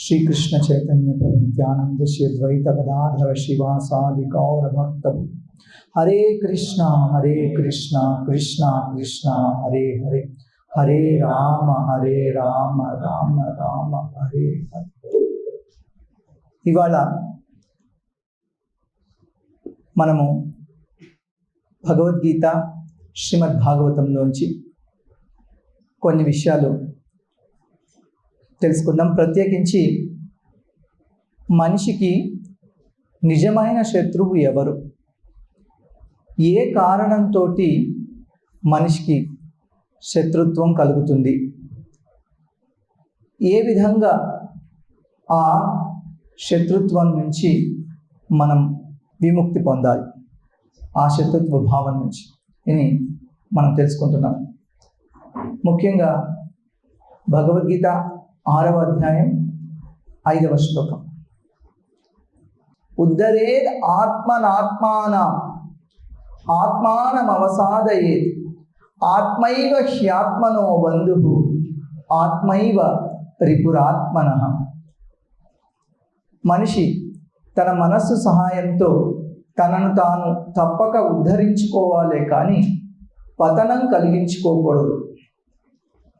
श्रीकृष्ण चैतन्य प्रभु नित्यानंद श्री अद्वैत गदाधर शिवासादि गौर भक्त हरे कृष्णा कृष्णा कृष्णा हरे हरे हरे राम राम राम हरे हरे. ఇవాళ మనము భగవద్గీత శ్రీమద్ భాగవతంలోంచి కొన్ని విషయాలు తెలుసుకుందాం. ప్రత్యేకించి మనిషికి నిజమైన శత్రువు ఎవరు, ఏ కారణంతో మనిషికి శత్రుత్వం కలుగుతుంది, ఏ విధంగా ఆ శత్రుత్వం నుంచి మనం విముక్తి పొందాలి, ఆ శత్రుత్వ భావం నుంచి అని మనం తెలుసుకుంటున్నాం. ముఖ్యంగా భగవద్గీత 6వ అధ్యాయం 5వ శ్లోకం, ఉద్ధరేద్ ఆత్మానమవసాదయేత్ ఆత్మైవ హ్యాత్మనో బంధుః ఆత్మైవ రిపురాత్మనః. మనిషి తన మనస్సు సహాయంతో తనను తాను తప్పక ఉద్ధరించుకోవాలే కానీ పతనం కలిగించుకోకూడదు.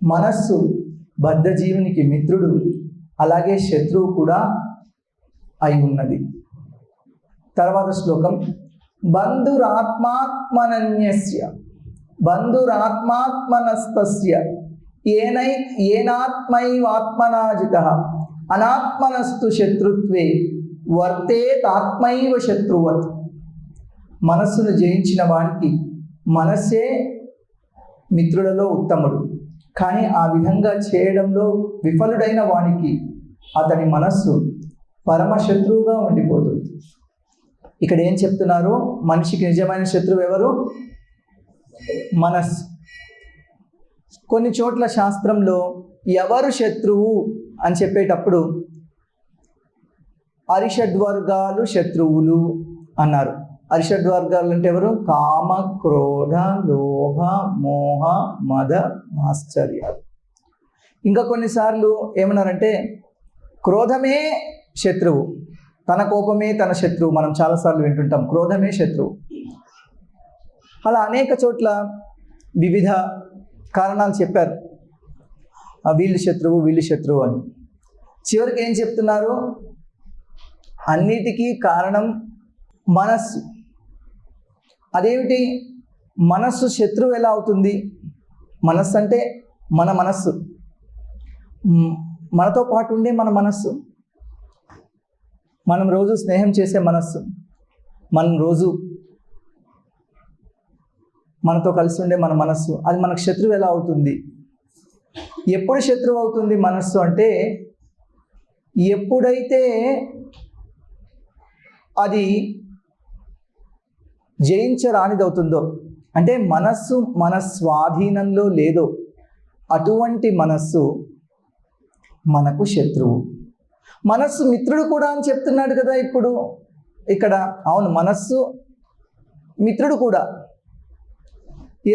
మనస్సు బద్ధజీవునికి మిత్రుడు, అలాగే శత్రువు కూడా అయి ఉన్నది. తర్వాత శ్లోకం, బంధురాత్మాత్మనస్తస్య ఏనాత్మైవాత్మనాజితః అనాత్మనస్తు శత్రుత్వే వర్తేతాత్మైవ శత్రువత్. మనస్సును జయించిన వానికి మనస్సే మిత్రులలో ఉత్తముడు, కానీ ఆ విధంగా చేయడంలో విఫలుడైన వానికి అతని మనస్సు పరమశత్రువుగా ఉండిపోతుంది. ఇక్కడ ఏం చెప్తున్నారు, మనిషికి నిజమైన శత్రువు ఎవరు? మనస్సు. కొన్ని చోట్ల శాస్త్రంలో ఎవరు శత్రువు అని చెప్పేటప్పుడు అరిషడ్వర్గాలు శత్రువులు అన్నారు. అరిషడ్వర్గాలు అంటే ఎవరు? కామ, క్రోధ, లోభ, మోహ, మద, ఆశ్చర్యాలు. ఇంకా కొన్నిసార్లు ఏమన్నారంటే క్రోధమే శత్రువు, తన కోపమే తన శత్రువు. మనం చాలాసార్లు వింటుంటాం క్రోధమే శత్రువు. అలా అనేక చోట్ల వివిధ కారణాలు చెప్పారు, వీళ్ళు శత్రువు అని. చివరికి ఏం చెప్తున్నారు, అన్నిటికీ కారణం మనస్సు. అదేమిటి, మనస్సు శత్రువు ఎలా అవుతుంది? మనస్సు అంటే మన మనస్సు, మనతో పాటు ఉండే మన మనస్సు, మనం రోజు స్నేహం చేసే మనస్సు, మనం రోజు మనతో కలిసి ఉండే మన మనస్సు, అది మనకు శత్రువు ఎలా అవుతుంది? ఎప్పుడు శత్రువు అవుతుంది మనస్సు అంటే, ఎప్పుడైతే అది జయించరానిదవుతుందో, అంటే మనస్సు మన స్వాధీనంలో లేదో అటువంటి మనస్సు మనకు శత్రువు. మనస్సు మిత్రుడు కూడా అని చెప్తున్నాడు కదా ఇప్పుడు ఇక్కడ. అవును, మనస్సు మిత్రుడు కూడా.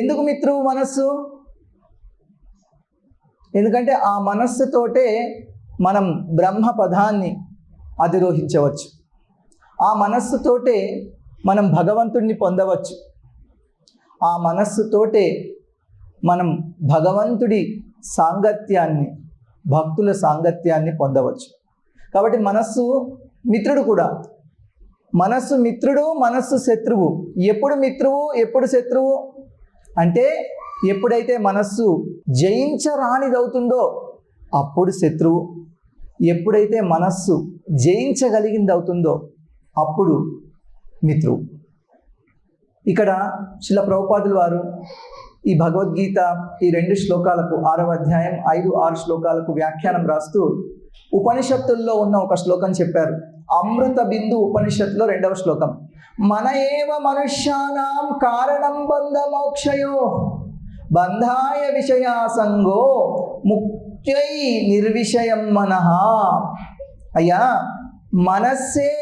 ఎందుకు మిత్రువు మనస్సు? ఎందుకంటే ఆ మనస్సుతోటే మనం బ్రహ్మ పదాన్ని అధిరోహించవచ్చు, ఆ మనస్సుతోటే మనం భగవంతుడిని పొందవచ్చు, ఆ మనస్సుతోటే మనం భగవంతుడి సాంగత్యాన్ని, భక్తుల సాంగత్యాన్ని పొందవచ్చు. కాబట్టి మనస్సు మిత్రుడు కూడా. మనస్సు మిత్రుడు, మనస్సు శత్రువు. ఎప్పుడు మిత్రువు, ఎప్పుడు శత్రువు అంటే ఎప్పుడైతే మనస్సు జయించరానిదవుతుందో అప్పుడు శత్రువు, ఎప్పుడైతే మనస్సు జయించగలిగింది అవుతుందో అప్పుడు మిత్రువు. ఇక్కడ శ్రీల ప్రభుపాదుల వారు ఈ భగవద్గీత ఈ 2 శ్లోకాలకు 6వ అధ్యాయం 5-6 శ్లోకాలకు వ్యాఖ్యానం రాస్తూ ఉపనిషత్తుల్లో ఉన్న ఒక శ్లోకం చెప్పారు. అమృత బిందు ఉపనిషత్తులో 2వ శ్లోకం, మన ఏవ మనుష్యానాం కారణం బంధ మోక్షయో బంధాయ విషయాసంగో ముక్త్యై నిర్విషయం మనః. అయ్యా, మనస్సే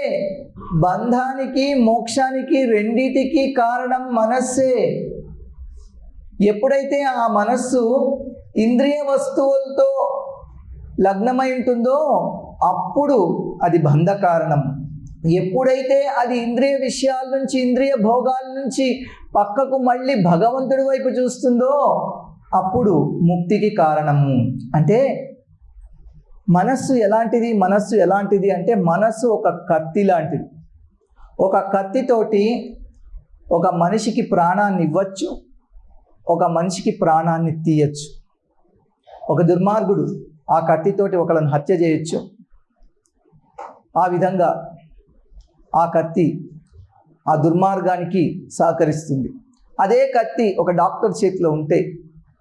బంధానికి మోక్షానికి రెండిటికి కారణం మనస్సే. ఎప్పుడైతే ఆ మనస్సు ఇంద్రియ వస్తువులతో లగ్నమై ఉంటుందో అప్పుడు అది బంధ కారణం. ఎప్పుడైతే అది ఇంద్రియ విషయాల నుంచి, ఇంద్రియ భోగాల నుంచి పక్కకు మళ్ళీ భగవంతుడి వైపు చూస్తుందో అప్పుడు ముక్తికి కారణము. అంటే మనస్సు ఎలాంటిది అంటే మనస్సు ఒక కత్తి లాంటిది. ఒక కత్తితోటి ఒక మనిషికి ప్రాణాన్ని ఇవ్వచ్చు, ఒక మనిషికి ప్రాణాన్ని తీయచ్చు. ఒక దుర్మార్గుడు ఆ కత్తితోటి ఒకళ్ళని హత్య చేయొచ్చు. ఆ విధంగా ఆ కత్తి ఆ దుర్మార్గానికి సహకరిస్తుంది. అదే కత్తి ఒక డాక్టర్ చేతిలో ఉంటే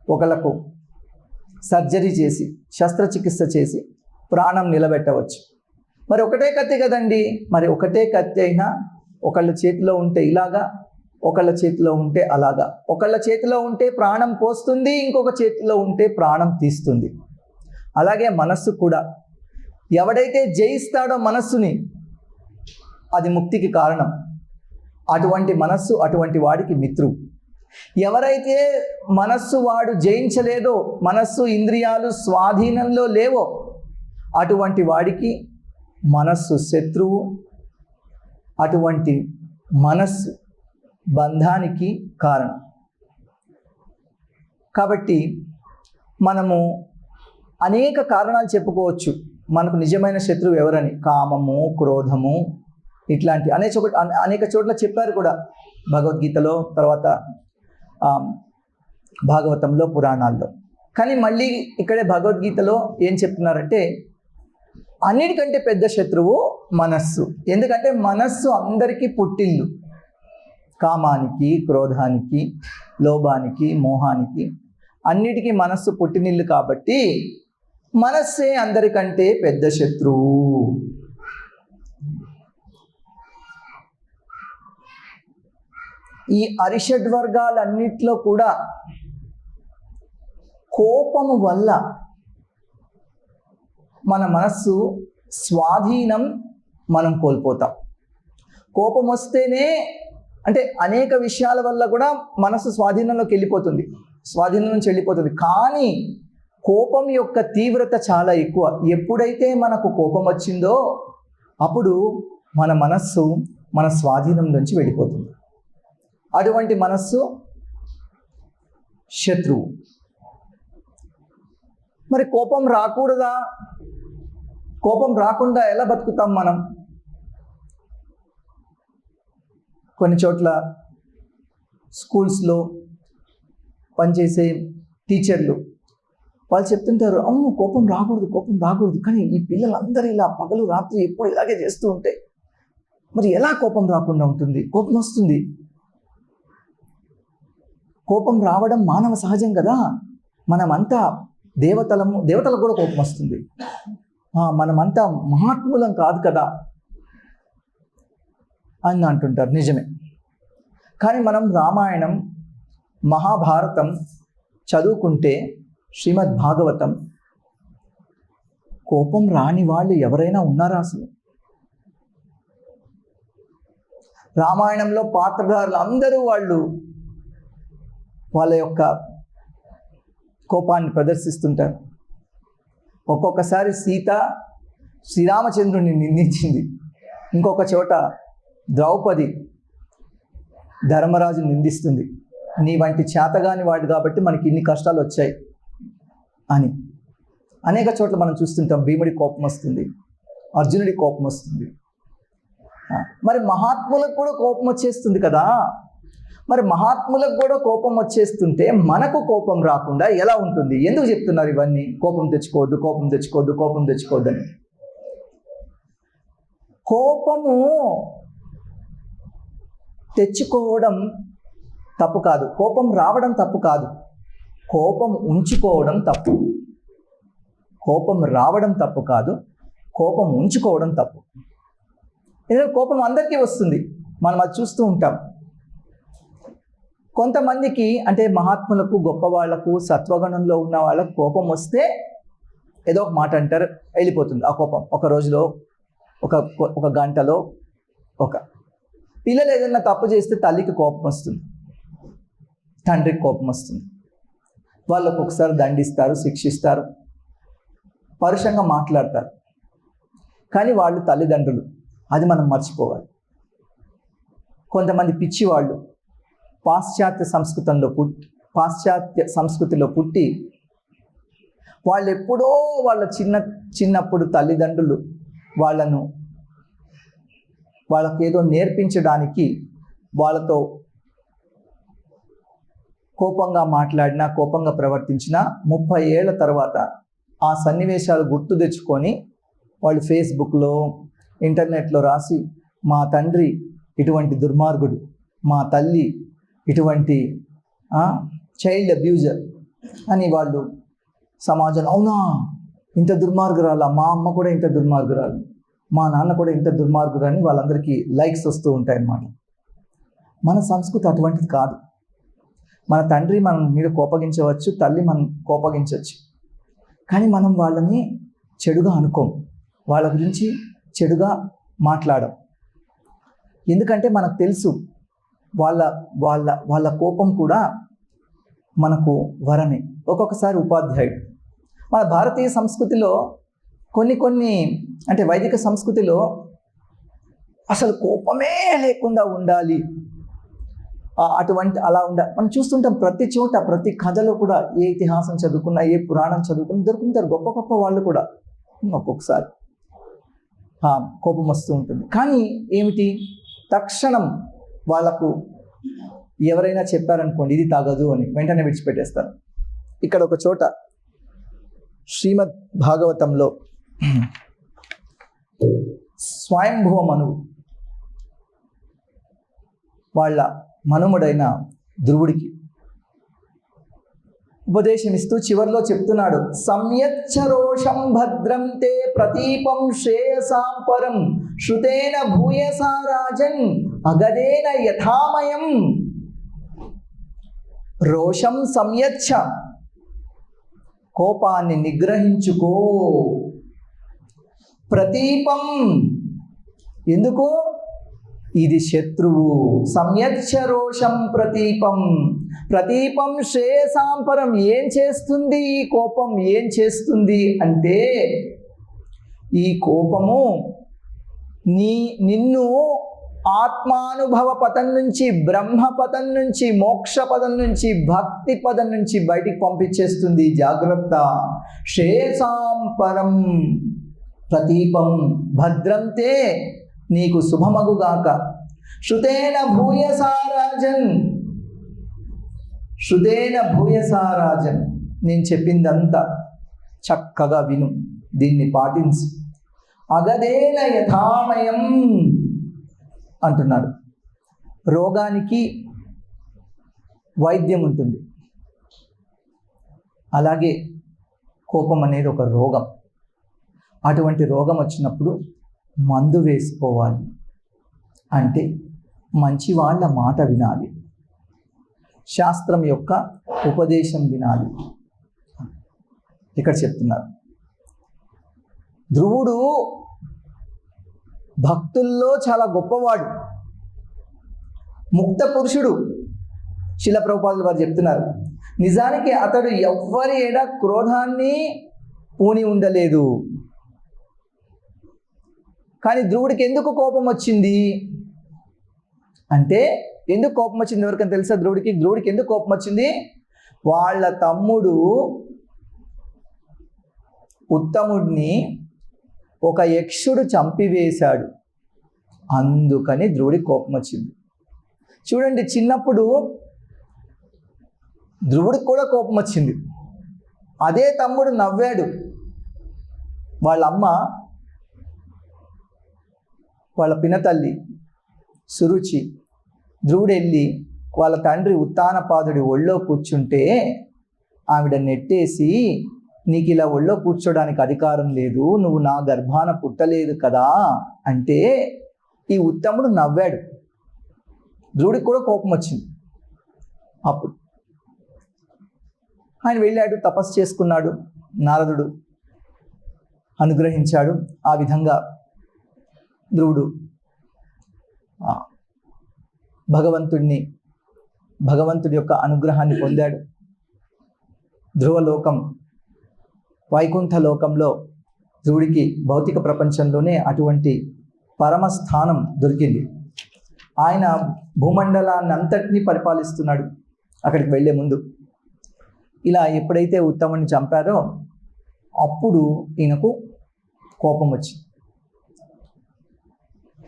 ఒకళ్ళకు సర్జరీ చేసి, శస్త్రచికిత్స చేసి ప్రాణం నిలబెట్టవచ్చు. మరి ఒకటే కత్తి కదండి. మరి ఒకటే కత్తి అయినా ఒకళ్ళ చేతిలో ఉంటే ఇలాగా, ఒకళ్ళ చేతిలో ఉంటే అలాగా. ఒకళ్ళ చేతిలో ఉంటే ప్రాణం పోస్తుంది, ఇంకొక చేతిలో ఉంటే ప్రాణం తీస్తుంది. అలాగే మనస్సు కూడా ఎవడైతే జయిస్తాడో మనస్సుని, అది ముక్తికి కారణం. అటువంటి మనస్సు అటువంటి వాడికి మిత్రుడు. ఎవరైతే మనస్సు వాడు జయించలేదో, మనస్సు ఇంద్రియాలు స్వాధీనంలో లేవో, అటువంటి వాడికి మనస్సు శత్రువు. అటువంటి మనస్సు బంధానికి కారణం. కాబట్టి మనము అనేక కారణాలు చెప్పుకోవచ్చు మనకు నిజమైన శత్రువు ఎవరని. కామము, క్రోధము, ఇట్లాంటి అనేక చోట్ల చెప్పారు కూడా భగవద్గీతలో, తర్వాత భాగవతంలో, పురాణాల్లో. కానీ మళ్ళీ ఇక్కడే భగవద్గీతలో ఏం చెప్తున్నారంటే అన్నిటికంటే పెద్ద శత్రువు మనస్సు. ఎందుకంటే మనస్సు అందరికీ పుట్టిల్లు. కామానికి, క్రోధానికి, లోభానికి, మోహానికి అన్నిటికీ మనస్సు పుట్టినిల్లు. కాబట్టి మనస్సే అందరికంటే పెద్ద శత్రువు. ఈ అరిషడ్ వర్గాలన్నిట్లో కూడా కోపము వల్ల మన మనస్సు స్వాధీనం మనం కోల్పోతాం. కోపం వస్తేనే అంటే అనేక విషయాల వల్ల కూడా మనస్సు స్వాధీనం నుంచి వెళ్ళిపోతుంది. కానీ కోపం యొక్క తీవ్రత చాలా ఎక్కువ. ఎప్పుడైతే మనకు కోపం వచ్చిందో అప్పుడు మన మనస్సు మన స్వాధీనం నుంచి వెళ్ళిపోతుంది. అటువంటి మనస్సు శత్రువు. మరి కోపం రాకూడదా? కోపం రాకుండా ఎలా బతుకుతాం మనం? కొన్ని చోట్ల స్కూల్స్లో పనిచేసే టీచర్లు వాళ్ళు చెప్తుంటారు, అవును కోపం రాకూడదు. కానీ ఈ పిల్లలందరూ ఇలా పగలు రాత్రి ఎప్పుడు ఇలాగే చేస్తూ ఉంటే మరి ఎలా కోపం రాకుండా ఉంటుంది? కోపం వస్తుంది. కోపం రావడం మానవ సహజం కదా. మనమంతా దేవతలకు కూడా కోపం వస్తుంది. మనమంతా మహాత్ములం కాదు కదా అని అంటుంటారు. నిజమే. కానీ మనం రామాయణం, మహాభారతం చదువుకుంటే, శ్రీమద్ భాగవతం, కోపం రాని వాళ్ళు ఎవరైనా ఉన్నారా అసలు? రామాయణంలో పాత్రధారులు అందరూ వాళ్ళ యొక్క కోపాన్ని ప్రదర్శిస్తుంటారు. ఒక్కొక్కసారి సీత శ్రీరామచంద్రుని నిందించింది. ఇంకొక చోట ద్రౌపది ధర్మరాజుని నిందిస్తుంది. నీ వంటి చేతగాని వాడు కాబట్టి మనకి ఇన్ని కష్టాలు వచ్చాయి అని. అనేక చోట్ల మనం చూస్తుంటాం. భీముడి కోపం వస్తుంది, అర్జునుడి కోపం వస్తుంది. మరి మహాత్ములకు కూడా కోపం వచ్చేస్తుంది కదా. మరి మహాత్ములకు కూడా కోపం వచ్చేస్తుంటే మనకు కోపం రాకుండా ఎలా ఉంటుంది? ఎందుకు చెప్తున్నారు ఇవన్నీ? కోపం తెచ్చుకోవద్దు అని. కోపము తెచ్చుకోవడం తప్పు కాదు, కోపం రావడం తప్పు కాదు, కోపం ఉంచుకోవడం తప్పు. కోపం రావడం తప్పు కాదు, కోపం ఉంచుకోవడం తప్పు. ఎందుకంటే కోపం అందరికీ వస్తుంది, మనం అది చూస్తూ ఉంటాం. కొంతమందికి అంటే మహాత్ములకు, గొప్ప వాళ్లకు, సత్వగుణంలో ఉన్న వాళ్ళకు కోపం వస్తే ఏదో ఒక మాట అంటారు, వెళ్ళిపోతుంది ఆ కోపం. ఒక రోజులో, ఒక గంటలో. పిల్లలు ఏదైనా తప్పు చేస్తే తల్లికి కోపం వస్తుంది, తండ్రికి కోపం వస్తుంది. వాళ్ళకు ఒకసారి దండిస్తారు, శిక్షిస్తారు, పరుషంగా మాట్లాడతారు. కానీ వాళ్ళు తల్లిదండ్రులు, అది మనం మర్చిపోవాలి. కొంతమంది పిచ్చివాళ్ళు పాశ్చాత్య సంస్కృతిలో పుట్టి వాళ్ళు ఎప్పుడో వాళ్ళ చిన్నప్పుడు తల్లిదండ్రులు వాళ్ళకి ఏదో నేర్పించడానికి వాళ్ళతో కోపంగా మాట్లాడినా, కోపంగా ప్రవర్తించినా 30 ఏళ్ల తర్వాత ఆ సన్నివేశాలు గుర్తు తెచ్చుకొని వాళ్ళు ఫేస్బుక్లో, ఇంటర్నెట్లో రాసి, మా తండ్రి ఇటువంటి దుర్మార్గుడు, మా తల్లి ఇటువంటి చైల్డ్ అబ్యూజర్ అని వాళ్ళు సమాజంలో, అవునా ఇంత దుర్మార్గురాలా, మా అమ్మ కూడా ఇంత దుర్మార్గురాలు, మా నాన్న కూడా ఇంత దుర్మార్గుడు అని వాళ్ళందరికీ లైక్స్ వస్తూ ఉంటాయి అన్నమాట. మన సంస్కృతి అటువంటిది కాదు. మన తండ్రి మనం మీద కోపగించవచ్చు, తల్లి మనం కోపగించవచ్చు, కానీ మనం వాళ్ళని చెడుగా అనుకోం, వాళ్ళ గురించి చెడుగా మాట్లాడం. ఎందుకంటే మనకు తెలుసు వాళ్ళ వాళ్ళ వాళ్ళ కోపం కూడా మనకు వరమే. ఒక్కొక్కసారి ఉపాధ్యాయుడు. మన భారతీయ సంస్కృతిలో కొన్ని అంటే వైదిక సంస్కృతిలో అసలు కోపమే లేకుండా ఉండాలి, అలా మనం చూస్తుంటాం. ప్రతి చోట, ప్రతి కథలో కూడా, ఏ ఇతిహాసం చదువుకున్నా, ఏ పురాణం చదువుకున్నా దొరుకుతారు గొప్ప గొప్ప వాళ్ళు కూడా. ఒక్కొక్కసారి కోపం వస్తూ ఉంటుంది, కానీ ఏమిటి, తక్షణం వాళ్ళకు ఎవరైనా చెప్పారనుకోండి ఇది తాగదు అని, వెంటనే విడిచిపెట్టేస్తారు. ఇక్కడ ఒక చోట శ్రీమద్ భాగవతంలో స్వయంభువ మనువు వాళ్ళ మనుమడైన ధ్రువుడికి ఉపదేశం ఇస్తూ చివర్లో చెప్తున్నాడు, సంయచ్చరోషం భద్రం తే ప్రతీపం శ్రేయసాం పరం శృతేన భూయసా రాజన్ అగదేన యథామయం. రోషం సంయచ్చ, కోపాన్ని నిగ్రహించుకో. ప్రతీపం, ఎందుకు, ఇది శత్రువు. సంయచ్చ రోషం ప్రతీపం, ప్రతీపం శ్రేయసాంపరం. ఏం చేస్తుంది ఈ కోపం, ఏం చేస్తుంది అంటే, ఈ కోపము నిన్ను ఆత్మానుభవ పదం నుంచి, బ్రహ్మ పదం నుంచి, మోక్ష పదం నుంచి, భక్తి పదం నుంచి బయటికి పంపించేస్తుంది. జాగ్రత్త. శ్రేయసాంపరం ప్రతీపం భద్రంతే, నీకు శుభమగుగాక. శృతేన భూయసా రాజన్, శృతేన భూయసా రాజన్, నేను చెప్పిందంతా చక్కగా విను, దీన్ని పాటించు. అగదేన యథామయం అంటున్నాడు. రోగానికి వైద్యం ఉంటుంది, అలాగే కోపం అనేది ఒక రోగం. అటువంటి రోగం వచ్చినప్పుడు మందు వేసుకోవాలి, అంటే మంచి వాళ్ళ మాట వినాలి, శాస్త్రం యొక్క ఉపదేశం వినాలి. ఇక్కడ చెప్తున్నారు, ధ్రువుడు భక్తుల్లో చాలా గొప్పవాడు, ముక్త పురుషుడు. శిల ప్రభుపాదులు వారు చెప్తున్నారు, నిజానికి అతడు ఎవ్వరి ఎడ క్రోధాన్ని పూని ఉండలేదు. కానీ ధ్రువుడికి ఎందుకు కోపం వచ్చింది అంటే, ఎందుకు కోపం వచ్చింది ఎవరికైనా తెలుసా? ధ్రువుడికి ఎందుకు కోపం వచ్చింది? వాళ్ళ తమ్ముడు ఉత్తముడిని ఒక యక్షుడు చంపివేశాడు, అందుకని ధ్రువుడికి కోపం వచ్చింది. చూడండి, చిన్నప్పుడు ధ్రువుడికి కూడా కోపం వచ్చింది. అదే తమ్ముడు నవ్వాడు. వాళ్ళ అమ్మ, వాళ్ళ పినతల్లి సురుచి, ధ్రువుడు వెళ్ళి వాళ్ళ తండ్రి ఉత్తానపాదుడి ఒళ్ళో కూర్చుంటే ఆవిడ నెట్టేసి, నీకు ఇలా ఒళ్ళో కూర్చోడానికి అధికారం లేదు, నువ్వు నా గర్భాన పుట్టలేదు కదా అంటే ఈ ఉత్తముడు నవ్వాడు. ధ్రువుడికి కూడా కోపం వచ్చింది. అప్పుడు ఆయన వెళ్ళాడు, తపస్సు చేసుకున్నాడు, నారదుడు అనుగ్రహించాడు. ఆ విధంగా ధ్రువుడు భగవంతుడి యొక్క అనుగ్రహాన్ని పొందాడు. ధ్రువలోకం, వైకుంఠ లోకంలో ధ్రువుడికి భౌతిక ప్రపంచంలోనే అటువంటి పరమస్థానం దొరికింది. ఆయన భూమండలాన్ని అంతటినీ పరిపాలిస్తున్నాడు అక్కడికి వెళ్ళే ముందు. ఇలా ఎప్పుడైతే ఉత్తముడిని చంపారో అప్పుడు ఈయనకు కోపం వచ్చింది.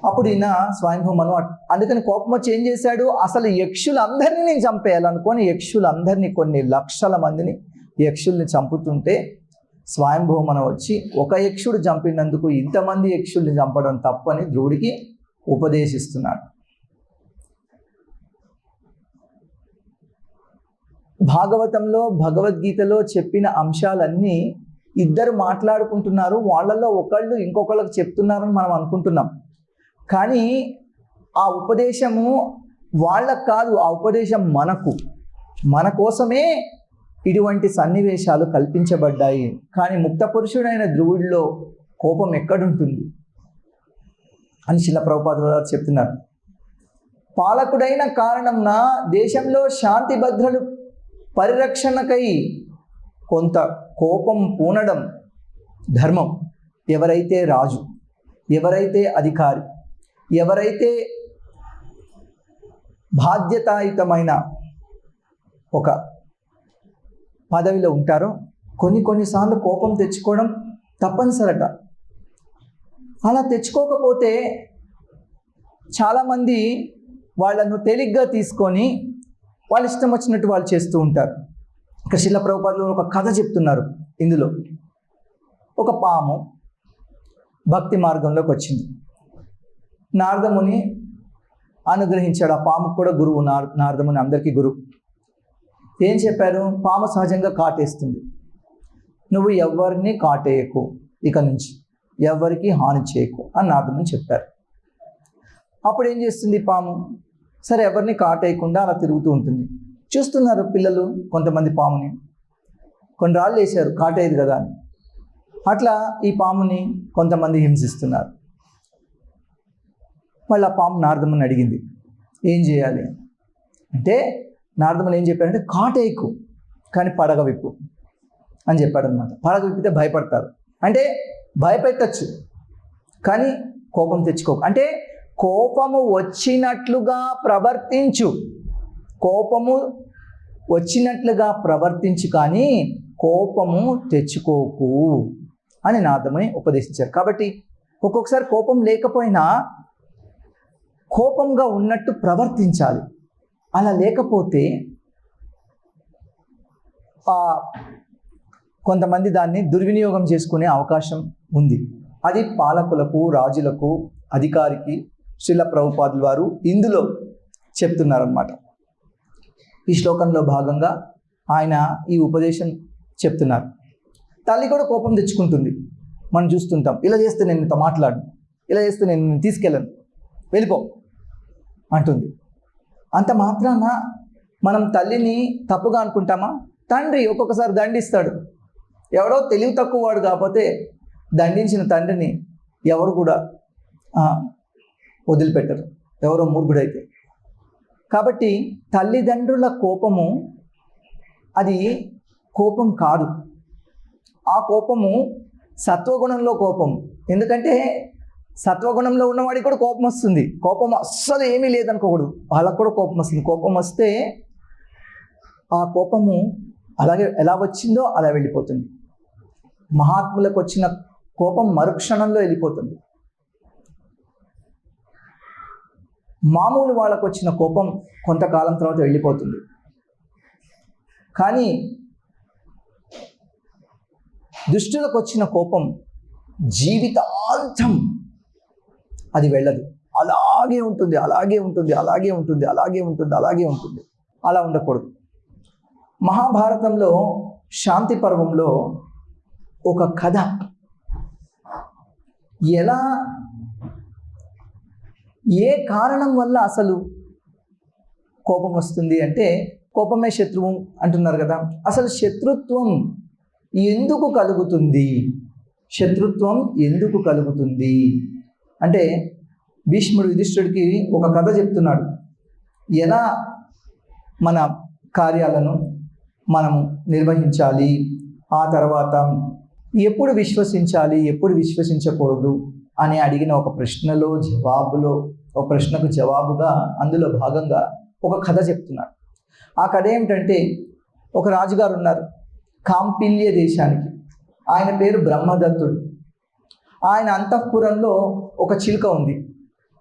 అప్పుడు ఈయన స్వయంభూమను అందుకని కోపం వచ్చి ఏం చేశాడు, అసలు యక్షులందరినీ నేను చంపేయాలనుకొని యక్షులందరినీ, కొన్ని లక్షల మందిని యక్షుల్ని చంపుతుంటే స్వయంభూమన వచ్చి ఒక యక్షుడు చంపినందుకు ఇంతమంది యక్షుల్ని చంపడం తప్పని ధ్రువుడికి ఉపదేశిస్తున్నాడు. భాగవతంలో భగవద్గీతలో చెప్పిన అంశాలన్నీ ఇద్దరు మాట్లాడుకుంటున్నారు, వాళ్ళల్లో ఒకళ్ళు ఇంకొకళ్ళకి చెప్తున్నారని మనం అనుకుంటున్నాం. కానీ ఆ ఉపదేశము వాళ్ళకు కాదు, ఆ ఉపదేశం మన కోసమే ఇటువంటి సన్నివేశాలు కల్పించబడ్డాయి. కానీ ముక్త పురుషుడైన ధ్రువుడిలో కోపం ఎక్కడుంటుంది అని శిల ప్రభుపాదులు గారు చెప్తున్నారు. పాలకుడైన కారణంన దేశంలో శాంతి భద్రతలు పరిరక్షణకై కొంత కోపం పూనడం ధర్మం. ఎవరైతే రాజు, ఎవరైతే అధికారి, ఎవరైతే బాధ్యతాయుతమైన ఒక పదవిలో ఉంటారో కొన్నిసార్లు కోపం తెచ్చుకోవడం తప్పనిసరట. అలా తెచ్చుకోకపోతే చాలామంది వాళ్ళను తేలిగ్గా తీసుకొని వాళ్ళ ఇష్టం వచ్చినట్టు వాళ్ళు చేస్తూ ఉంటారు. ఇక్కడ శిల ప్రభుపాదులు ఒక కథ చెప్తున్నారు. ఇందులో ఒక పాము భక్తి మార్గంలోకి వచ్చింది. నారదముని అనుగ్రహించాడు. ఆ పాము కూడా గురువు. నారదముని అందరికీ గురువు. ఏం చెప్పారు, పాము సహజంగా కాటేస్తుంది, నువ్వు ఎవరిని కాటేయకు, ఇక నుంచి ఎవరికి హాని చేయకు అని నారదముని చెప్పారు. అప్పుడు ఏం చేస్తుంది పాము, సరే ఎవరిని కాటేయకుండా అలా తిరుగుతూ ఉంటుంది. చూస్తున్నారు పిల్లలు కొంతమంది పాముని, కొన్ని రాళ్ళు వేశారు కాటేయదు కదా అని. అట్లా ఈ పాముని కొంతమంది హింసిస్తున్నారు. మళ్ళీ ఆ పాము నారదముని అడిగింది ఏం చేయాలి అంటే, నారదముని ఏం చెప్పారంటే కాటేయకు కానీ పడగ విప్పు అని చెప్పాడనమాట. పడగ విప్పితే భయపడతారు, అంటే భయపెట్టచ్చు కానీ కోపం తెచ్చుకోకు, అంటే కోపము వచ్చినట్లుగా ప్రవర్తించు, కోపము వచ్చినట్లుగా ప్రవర్తించు కానీ కోపము తెచ్చుకోకు అని నారదముని ఉపదేశించారు. కాబట్టి ఒక్కొక్కసారి కోపం లేకపోయినా కోపంగా ఉన్నట్టు ప్రవర్తించాలి. అలా లేకపోతే కొంతమంది దాన్ని దుర్వినియోగం చేసుకునే అవకాశం ఉంది. అది పాలకులకు, రాజులకు, అధికారికి శ్రీల ప్రభుపాదుల వారు ఇందులో చెప్తున్నారన్నమాట. ఈ శ్లోకంలో భాగంగా ఆయన ఈ ఉపదేశం చెప్తున్నారు. తల్లి కూడా కోపం తెచ్చుకుంటుంది, మనం చూస్తుంటాం. ఇలా చేస్తే నేను ఇంత మాట్లాడను, ఇలా చేస్తే నేను తీసుకెళ్ళను, వెళ్ళిపో అంటుంది. అంత మాత్రాన మనం తల్లిని తప్పుగా అనుకుంటామా? తండ్రి ఒక్కొక్కసారి దండిస్తాడు. ఎవడో తెలివి తక్కువ వాడు కాకపోతే దండించిన తండ్రిని ఎవరు కూడా వదిలిపెట్టరు, ఎవరో మూర్ఖుడైతే. కాబట్టి తల్లిదండ్రుల కోపము అది కోపం కాదు, ఆ కోపము సత్వగుణంలో కోపం. ఎందుకంటే సత్వగుణంలో ఉన్నవాడికి కూడా కోపం వస్తుంది. కోపం అస్సలు ఏమీ లేదనుకోకూడదు, వాళ్ళకు కూడా కోపం వస్తుంది. కోపం వస్తే ఆ కోపము అలాగే ఎలా వచ్చిందో అలా వెళ్ళిపోతుంది. మహాత్ములకు వచ్చిన కోపం మరుక్షణంలో వెళ్ళిపోతుంది. మామూలు వాళ్ళకు వచ్చిన కోపం కొంతకాలం తర్వాత వెళ్ళిపోతుంది. కానీ దుష్టులకు వచ్చిన కోపం జీవితాంతం అది వెళ్ళదు, అలాగే ఉంటుంది, అలాగే ఉంటుంది, అలాగే ఉంటుంది, అలాగే ఉంటుంది, అలాగే ఉంటుంది. అలా ఉండకూడదు. మహాభారతంలో శాంతి పర్వంలో ఒక కథ, ఎలా ఏ కారణం వల్ల అసలు కోపం వస్తుంది అంటే, కోపమే శత్రువు అంటున్నారు కదా, అసలు శత్రుత్వం ఎందుకు కలుగుతుంది, శత్రుత్వం ఎందుకు కలుగుతుంది అంటే భీష్ముడు యుధిష్ఠుడికి ఒక కథ చెప్తున్నాడు. ఎలా మన కార్యాలను మనము నిర్వహించాలి, ఆ తర్వాత ఎప్పుడు విశ్వసించాలి, ఎప్పుడు విశ్వసించకూడదు అని అడిగిన ఒక ప్రశ్నకు జవాబుగా అందులో భాగంగా ఒక కథ చెప్తున్నారు. ఆ కథ ఏమిటంటే, ఒక రాజుగారు ఉన్నారు కాంపిల్య దేశానికి. ఆయన పేరు బ్రహ్మదత్తుడు. ఆయన అంతఃపురంలో ఒక చిలుక ఉంది.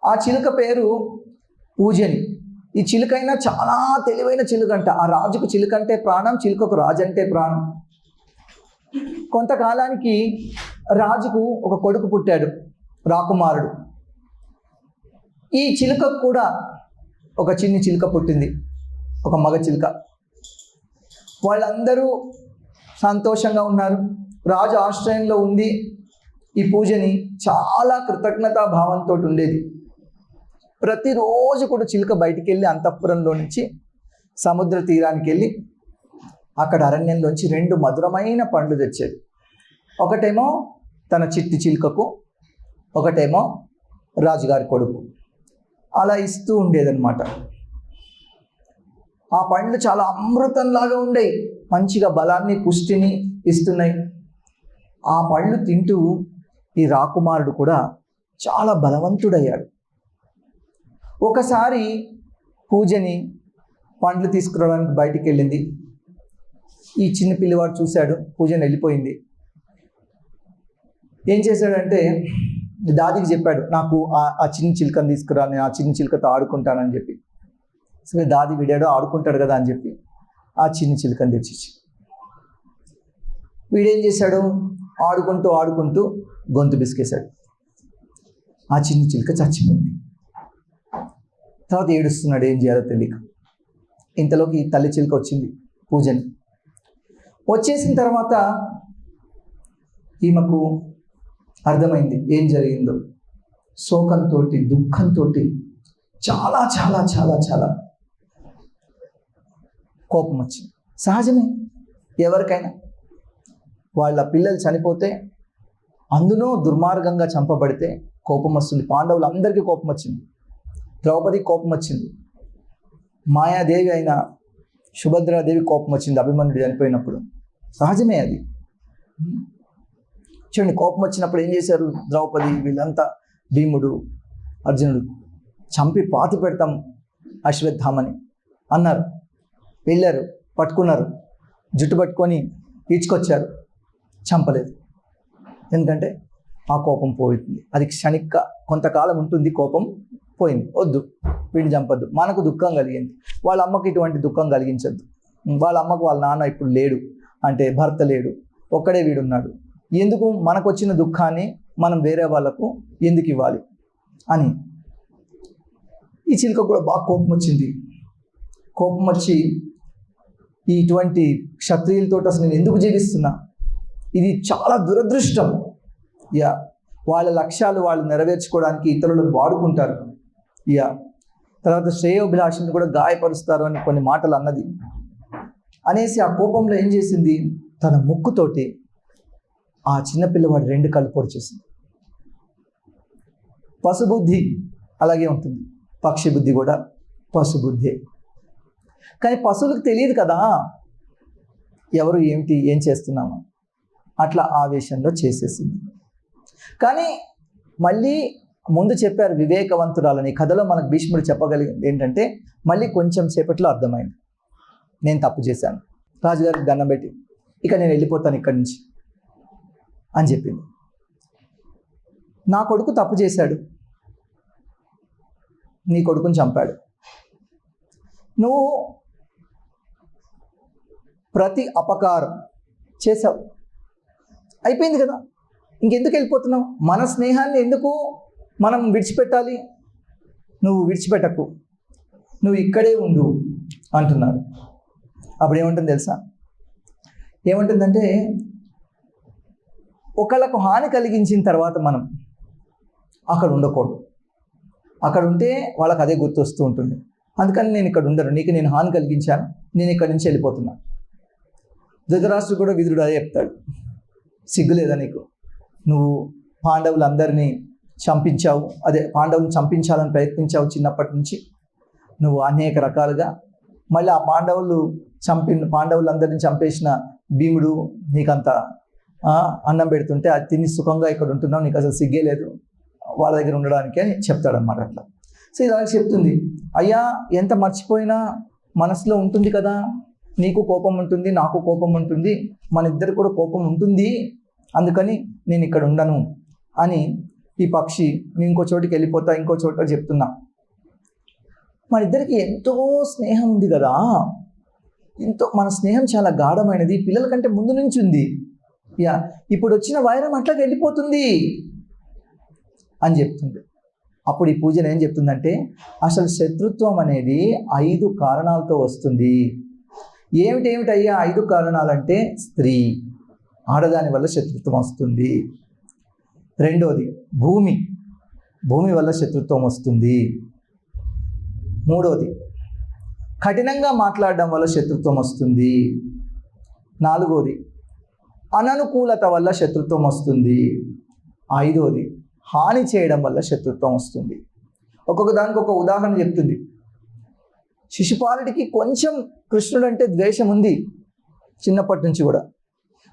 ఆ చిలుక పేరు పూజని. ఈ చిలుకైనా చాలా తెలివైన చిలుకంట. ఆ రాజుకు చిలుక అంటే ప్రాణం, చిలుకకు రాజు అంటే ప్రాణం. కొంతకాలానికి రాజుకు ఒక కొడుకు పుట్టాడు, రాకుమారుడు. ఈ చిలుకకు కూడా ఒక చిన్ని చిలుక పుట్టింది, ఒక మగ చిలుక. వాళ్ళందరూ సంతోషంగా ఉన్నారు. రాజు ఆశ్రయంలో ఉంది. ఈ పూజని చాలా కృతజ్ఞతా భావంతో ఉండేది. ప్రతిరోజు కూడా చిలుక బయటికి వెళ్ళి అంతఃపురంలో నుంచి సముద్ర తీరానికి వెళ్ళి అక్కడ అరణ్యంలోంచి 2 మధురమైన పండ్లు తెచ్చేది. ఒకటేమో తన చిట్టి చిలుకకు, ఒకటేమో రాజుగారి కొడుకు. అలా ఇస్తూ ఉండేదన్నమాట. ఆ పండ్లు చాలా అమృతంలాగా ఉండేవి, మంచిగా బలాన్ని పుష్టిని ఇస్తున్నాయి. ఆ పళ్ళు తింటూ ఈ రాకుమారుడు కూడా చాలా బలవంతుడయ్యాడు. ఒకసారి పూజని పండ్లు తీసుకురావడానికి బయటికి వెళ్ళింది. ఈ చిన్న పిల్లవాడు చూశాడు, పూజని వెళ్ళిపోయింది. ఏం చేశాడంటే దాదికి చెప్పాడు, నాకు ఆ చిన్న చిలుకను తీసుకురా, నేను ఆ చిన్న చిలుకతో ఆడుకుంటానని చెప్పి. సరే దాది వీడాడు, ఆడుకుంటాడు కదా అని చెప్పి ఆ చిన్న చిలుకను తెచ్చిచ్చి, వీడేం చేశాడు, ఆడుకుంటూ గొంతు బిసికేశాడు. ఆ చిన్న చిలుక చచ్చిపోయింది. తర్వాత ఏడుస్తున్నాడు, ఏం చేయాలో తెలియక. ఇంతలోకి తల్లి చిలుక వచ్చింది పూజని. వచ్చేసిన తర్వాత ఈమెకు అర్థమైంది ఏం జరిగిందో. శోకంతో, దుఃఖంతో చాలా చాలా చాలా చాలా కోపం వచ్చింది. సహజమే, ఎవరికైనా వాళ్ళ పిల్లలు చనిపోతే, అందులో దుర్మార్గంగా చంపబడితే కోపం వస్తుంది. పాండవులందరికీ కోపం వచ్చింది, ద్రౌపదికి కోపం వచ్చింది, మాయాదేవి అయిన సుభద్రాదేవి కోపం వచ్చింది అభిమన్యుడు చనిపోయినప్పుడు. సహజమే అది. చూడండి, కోపం వచ్చినప్పుడు ఏం చేశారు ద్రౌపది, వీళ్ళంతా, భీముడు, అర్జునుడు, చంపి పాతి పెడతాం అశ్వత్థామని అన్నారు. వెళ్ళారు, పట్టుకున్నారు, జుట్టు పట్టుకొని ఈడ్చుకొచ్చారు. చంపలేదు, ఎందుకంటే ఆ కోపం పోయింది. అది క్షణిక కొంతకాలం ఉంటుంది, కోపం పోయింది. వద్దు, వీడిని చంపద్దు, మనకు దుఃఖం కలిగింది, వాళ్ళ అమ్మకి ఇటువంటి దుఃఖం కలిగించద్దు. వాళ్ళ అమ్మకు వాళ్ళ నాన్న ఇప్పుడు లేడు, అంటే భర్త లేడు, ఒక్కడే వీడున్నాడు, ఎందుకు మనకు వచ్చిన దుఃఖాన్ని మనం వేరే వాళ్ళకు ఎందుకు ఇవ్వాలి అని ఈ చిలుక కూడా బాగా కోపం వచ్చింది. కోపం వచ్చి, ఇటువంటి క్షత్రియులతో అసలు నేను ఎందుకు జీవిస్తున్నా, ఇది చాలా దురదృష్టం. వాళ్ళ లక్ష్యాలు వాళ్ళు నెరవేర్చుకోవడానికి ఇతరులను వాడుకుంటారు. తర్వాత శ్రేయోభిలాషులను కూడా గాయపరుస్తారు అని కొన్ని మాటలు అన్నది. అనేసి ఆ కోపంలో ఏం చేసింది, తన ముక్కుతోటి ఆ చిన్నపిల్లవాడు 2 కళ్ళు పొడిచేసింది. పశుబుద్ధి అలాగే ఉంటుంది, పక్షి బుద్ధి కూడా పశుబుద్ధి. కానీ పశువులకు తెలియదు కదా ఎవరు ఏం చేస్తున్నామో. అట్లా ఆవేశంలో చేసేసింది. కానీ మళ్ళీ ముందు చెప్పారు వివేకవంతురాలని. కథలో మనకు భీష్ముడు చెప్పగలిగింది ఏంటంటే, మళ్ళీ కొంచెం సేపట్లో అర్థమైంది, నేను తప్పు చేశాను, రాజుగారికి దండం పెట్టి ఇక నేను వెళ్ళిపోతాను ఇక్కడి నుంచి అని చెప్పింది. నా కొడుకు తప్పు చేశాడు, నీ కొడుకుని చంపాడు, నువ్వు ప్రతి అపకారం చేసావు, అయిపోయింది కదా, ఇంకెందుకు వెళ్ళిపోతున్నావు, మన స్నేహాన్ని ఎందుకు మనం విడిచిపెట్టాలి, నువ్వు విడిచిపెట్టకు, నువ్వు ఇక్కడే ఉండు అంటున్నారు. అప్పుడు ఏముంటుంది తెలుసా, ఏముంటుందంటే, ఒకళ్ళకు హాని కలిగించిన తర్వాత మనం అక్కడ ఉండకూడదు. అక్కడ ఉంటే వాళ్ళకి అదే గుర్తొస్తూ ఉంటుంది. అందుకని నేను ఇక్కడ ఉండను, నీకు నేను హాని కలిగించాను, నేను ఇక్కడి నుంచి వెళ్ళిపోతున్నాను. ధృతరాష్ట్రుడు కూడా విదురుడు అదే చెప్తాడు, సిగ్గులేదా నీకు, నువ్వు పాండవులందరినీ చంపించావు, అదే పాండవులను చంపించాలని ప్రయత్నించావు చిన్నప్పటి నుంచి, నువ్వు అనేక రకాలుగా. మళ్ళీ ఆ పాండవులందరినీ చంపేసిన భీముడు నీకంత అన్నం పెడుతుంటే అది తిని సుఖంగా ఇక్కడ ఉంటున్నావు, నీకు అసలు సిగ్గే లేదు వాళ్ళ దగ్గర ఉండడానికి అని చెప్తాడనమాట అట్లా. సో ఇలా చెప్తుంది, అయ్యా ఎంత మర్చిపోయినా మనసులో ఉంటుంది కదా, నీకు కోపం ఉంటుంది, నాకు కోపం ఉంటుంది, మన ఇద్దరు కూడా కోపం ఉంటుంది, అందుకని నేను ఇక్కడ ఉండను అని ఈ పక్షి నేను ఇంకో చోటికి వెళ్ళిపోతా, ఇంకో చోట చెప్తున్నా. మన ఇద్దరికి ఎంతో స్నేహం ఉంది కదా, మన స్నేహం చాలా గాఢమైనది, పిల్లల కంటే ముందు నుంచి ఉంది, ఇప్పుడు వచ్చిన వైరం అట్లాగే వెళ్ళిపోతుంది అని చెప్తుంది. అప్పుడు ఈ పూజను ఏం చెప్తుందంటే, అసలు శత్రుత్వం అనేది 5 కారణాలతో వస్తుంది. ఏమిటయ్యా 5 కారణాలంటే, స్త్రీ, ఆడదాని వల్ల శత్రుత్వం వస్తుంది. రెండోది భూమి వల్ల శత్రుత్వం వస్తుంది. మూడోది కఠినంగా మాట్లాడడం వల్ల శత్రుత్వం వస్తుంది. నాలుగోది అననుకూలత వల్ల శత్రుత్వం వస్తుంది. ఐదోది హాని చేయడం వల్ల శత్రుత్వం వస్తుంది. ఒక్కొక్క దానికి ఒక ఉదాహరణ చెప్తుంది. శిశుపాలుడికి కొంచెం కృష్ణుడు అంటే ద్వేషం ఉంది చిన్నప్పటి నుంచి కూడా,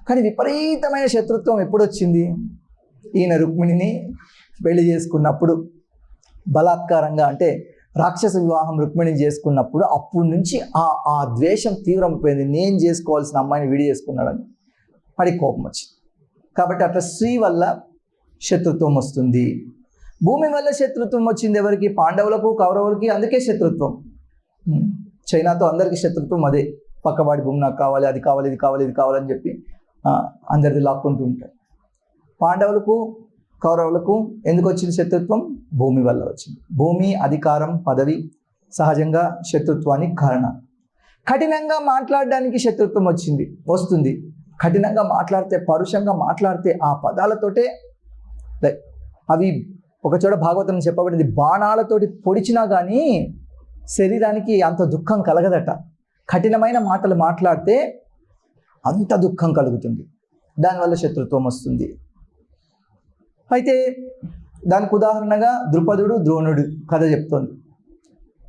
కానీ విపరీతమైన శత్రుత్వం ఎప్పుడు వచ్చింది? ఈయన రుక్మిణిని పెళ్లి చేసుకున్నప్పుడు, బలాత్కారంగా అంటే రాక్షస వివాహం రుక్మిణిని చేసుకున్నప్పుడు, అప్పటి నుంచి ఆ ద్వేషం తీవ్రమైపోయింది. నేను చేసుకోవాల్సిన అమ్మాయిని వీడి చేసుకున్నాడని వాడికి కోపం వచ్చింది. కాబట్టి అట్లా స్త్రీ వల్ల శత్రుత్వం వస్తుంది. భూమి వల్ల శత్రుత్వం వచ్చింది ఎవరికి? పాండవులకు, కౌరవులకి. అందుకే శత్రుత్వం. చైనాతో అందరికీ శత్రుత్వం అదే, పక్కవాడి భూమి నాకు కావాలి, అది కావాలి, ఇది కావాలి, ఇది కావాలని చెప్పి అందరిది లాక్కుంటూ ఉంటారు. పాండవులకు, కౌరవులకు ఎందుకు వచ్చింది శత్రుత్వం? భూమి వల్ల వచ్చింది. భూమి, అధికారం, పదవి సహజంగా శత్రుత్వానికి కారణం. కఠినంగా మాట్లాడడానికి శత్రుత్వం వస్తుంది. కఠినంగా మాట్లాడితే, పరుషంగా మాట్లాడితే, ఆ పదాలతోటే, అవి ఒకచోట భాగవతం చెప్పబడింది, బాణాలతోటి పొడిచినా కానీ శరీరానికి అంత దుఃఖం కలగదట. కఠినమైన మాటలు మాట్లాడితే అంత దుఃఖం కలుగుతుంది, దానివల్ల శత్రుత్వం వస్తుంది. అయితే దానికి ఉదాహరణగా ద్రుపదుడు, ద్రోణుడు కథ చెప్తోంది.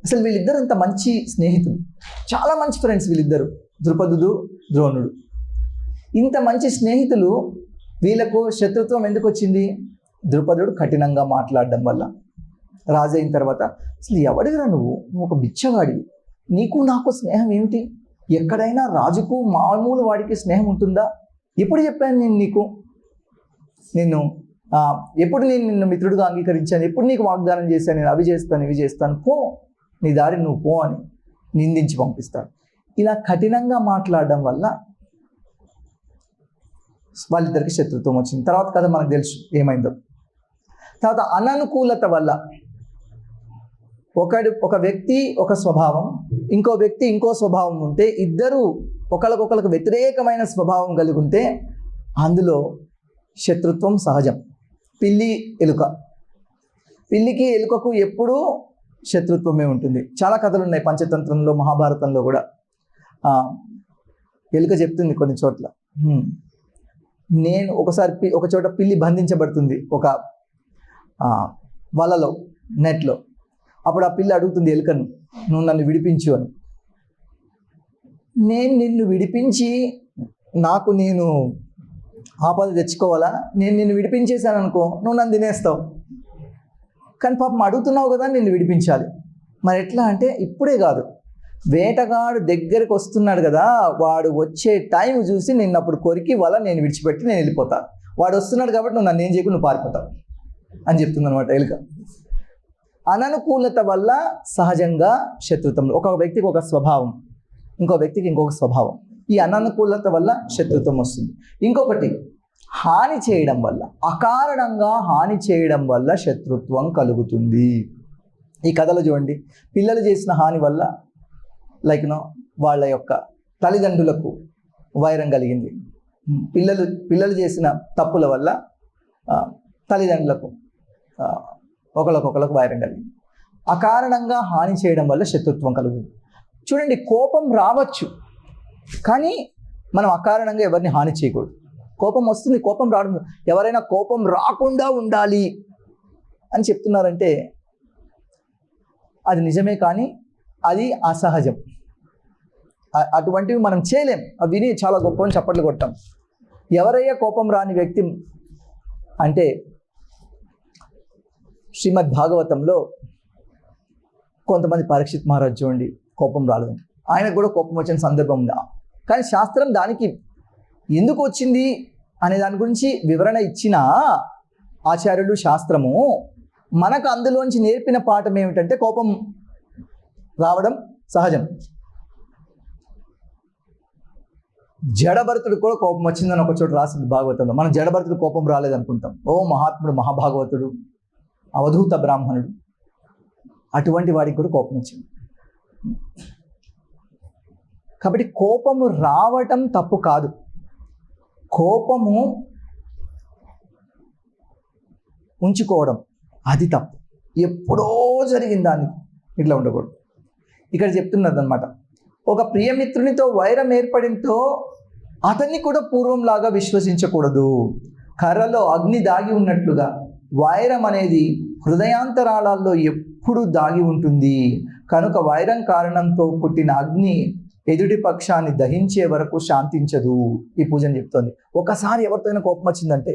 అసలు వీళ్ళిద్దరు అంత మంచి స్నేహితులు, చాలా మంచి ఫ్రెండ్స్ వీళ్ళిద్దరు, ద్రుపదుడు, ద్రోణుడు. ఇంత మంచి స్నేహితులు, వీళ్ళకు శత్రుత్వం ఎందుకు వచ్చింది? ద్రుపదుడు కఠినంగా మాట్లాడడం వల్ల. రాజు అయిన తర్వాత, అసలు ఎవడిరా నువ్వు ఒక బిచ్చగాడివి, నీకు నాకు స్నేహం ఏమిటి? ఎక్కడైనా రాజుకు మామూలు వాడికి స్నేహం ఉంటుందా? ఎప్పుడు చెప్పాను నేను నీకు? ఎప్పుడు నేను నిన్ను మిత్రుడిగా అంగీకరించాను? ఎప్పుడు నీకు వాగ్దానం చేశాను, నేను అవి చేస్తాను, ఇవి చేస్తాను, పో, నీ దారి నువ్వు పో అని నిందించి పంపిస్తాడు. ఇలా కఠినంగా మాట్లాడడం వల్ల వాళ్ళిద్దరికి శత్రుత్వం వచ్చింది. తర్వాత కథ మనకు తెలుసు ఏమైందో. తర్వాత అననుకూలత వల్ల, ఒక వ్యక్తి ఒక స్వభావం, ఇంకో వ్యక్తి ఇంకో స్వభావం ఉంటే, ఇద్దరు ఒకరికొకరికి వ్యతిరేకమైన స్వభావం కలిగి ఉంటే అందులో శత్రుత్వం సహజం. పిల్లి, ఎలుక, పిల్లికి ఎలుకకు ఎప్పుడూ శత్రుత్వమే ఉంటుంది. చాలా కథలు ఉన్నాయి పంచతంత్రంలో, మహాభారతంలో కూడా. ఎలుక చెప్తుంది కొన్ని చోట్ల, నేను ఒకసారి ఒక చోట పిల్లి బంధించబడుతుంది ఒక వలలో, నెట్లో. అప్పుడు ఆ పిల్లి అడుగుతుంది ఎలుకను, నువ్వు నన్ను విడిపించు అని. నేను నిన్ను విడిపించి నేను ఆపద తెచ్చుకోవాలా? నేను నిన్ను విడిపించేశాను అనుకో, నువ్వు నన్ను తినేస్తావు. కానీ పాపం అడుగుతున్నావు కదా, నిన్ను విడిపించాలి. మరి ఎట్లా అంటే, ఇప్పుడే కాదు, వేటగాడు దగ్గరికి వస్తున్నాడు కదా, వాడు వచ్చే టైం చూసి నిన్నప్పుడు కొరికి వల నేను విడిచిపెట్టి నేను వెళ్ళిపోతా. వాడు వస్తున్నాడు కాబట్టి నువ్వు నన్ను ఏం చేయకుండా నువ్వు పారిపోతావు అని చెప్తుంది అనమాట ఎలుక. అననుకూలత వల్ల సహజంగా శత్రుత్వం. ఒక వ్యక్తికి ఒక స్వభావం, ఇంకో వ్యక్తికి ఇంకొక స్వభావం. ఈ అననుకూలత వల్ల శత్రుత్వం వస్తుంది. ఇంకొకటి, హాని చేయడం వల్ల, అకారణంగా హాని చేయడం వల్ల శత్రుత్వం కలుగుతుంది. ఈ కథలో చూడండి, పిల్లలు చేసిన హాని వల్ల వాళ్ళ యొక్క తల్లిదండ్రులకు వైరం కలిగింది. పిల్లలు చేసిన తప్పుల వల్ల తల్లిదండ్రులకు ఒకరికొకరికి వైరం కలిగింది. అకారణంగా హాని చేయడం వల్ల శత్రుత్వం కలుగుతుంది. చూడండి, కోపం రావచ్చు, కానీ మనం అకారణంగా ఎవరిని హాని చేయకూడదు. కోపం వస్తుంది, కోపం రావడం, ఎవరైనా కోపం రాకుండా ఉండాలి అని చెప్తున్నారంటే అది నిజమే, కానీ అది అసహజం. అటువంటివి మనం చేయలేం. అవి విని చాలా గొప్ప చప్పట్లు కొట్టాం. ఎవరయ్యా కోపం రాని వ్యక్తి అంటే శ్రీమద్ భాగవతంలో కొంతమంది పరీక్షిత్ మహారాజ్ చూడండి, కోపం రాలేదు, ఆయనకు కూడా కోపం వచ్చిన సందర్భం ఉంది. కానీ శాస్త్రం దానికి ఎందుకు వచ్చింది అనే దాని గురించి వివరణ ఇచ్చిన ఆచార్యులు శాస్త్రము మనకు అందులోంచి నేర్పిన పాఠం ఏమిటంటే కోపం రావడం సహజం. జడభరతుడు కూడా కోపం వచ్చిందని ఒక చోట రాసింది భాగవతంలో. మనం జడభరతుడు కోపం రాలేదనుకుంటాం. ఓ మహాత్ముడు, మహాభాగవతుడు, అవధూత బ్రాహ్మణుడు, అటువంటి వాడికి కూడా కోపం వచ్చింది. కాబట్టి కోపము రావటం తప్పు కాదు, కోపము ఉంచుకోవడం అది తప్పు. ఎప్పుడో జరిగిన దాన్ని ఇట్లా ఉండకూడదు. ఇక్కడ చెప్తున్నది అనమాట, ఒక ప్రియమిత్రునితో వైరం ఏర్పడింతో అతన్ని కూడా పూర్వంలాగా విశ్వసించకూడదు. కర్రలో అగ్ని దాగి ఉన్నట్లుగా వైరం అనేది హృదయాంతరాళాల్లో ఎప్పుడు దాగి ఉంటుంది. కనుక వైరం కారణంతో పుట్టిన అగ్ని ఎదుటి పక్షాన్ని దహించే వరకు శాంతించదు. ఈ పూజని చెప్తోంది. ఒకసారి ఎవరితోనైనా కోపం వచ్చిందంటే